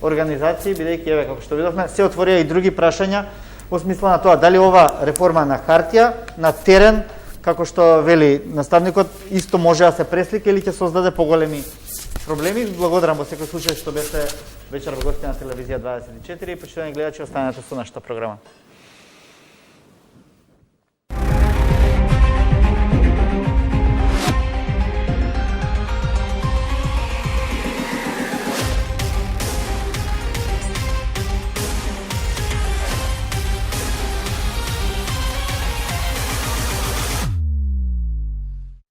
Speaker 1: организации, бидејќи еве како што видовме, се отворија и други прашања во смисла на тоа дали ова реформа на хартија, на терен, како што вели наставникот, исто може да се преслика или ќе создаде поголеми проблеми. Благодарам во секој случај што беше вечер во гости на телевизија 24 и почитувани гледачи, останете со нашата програма.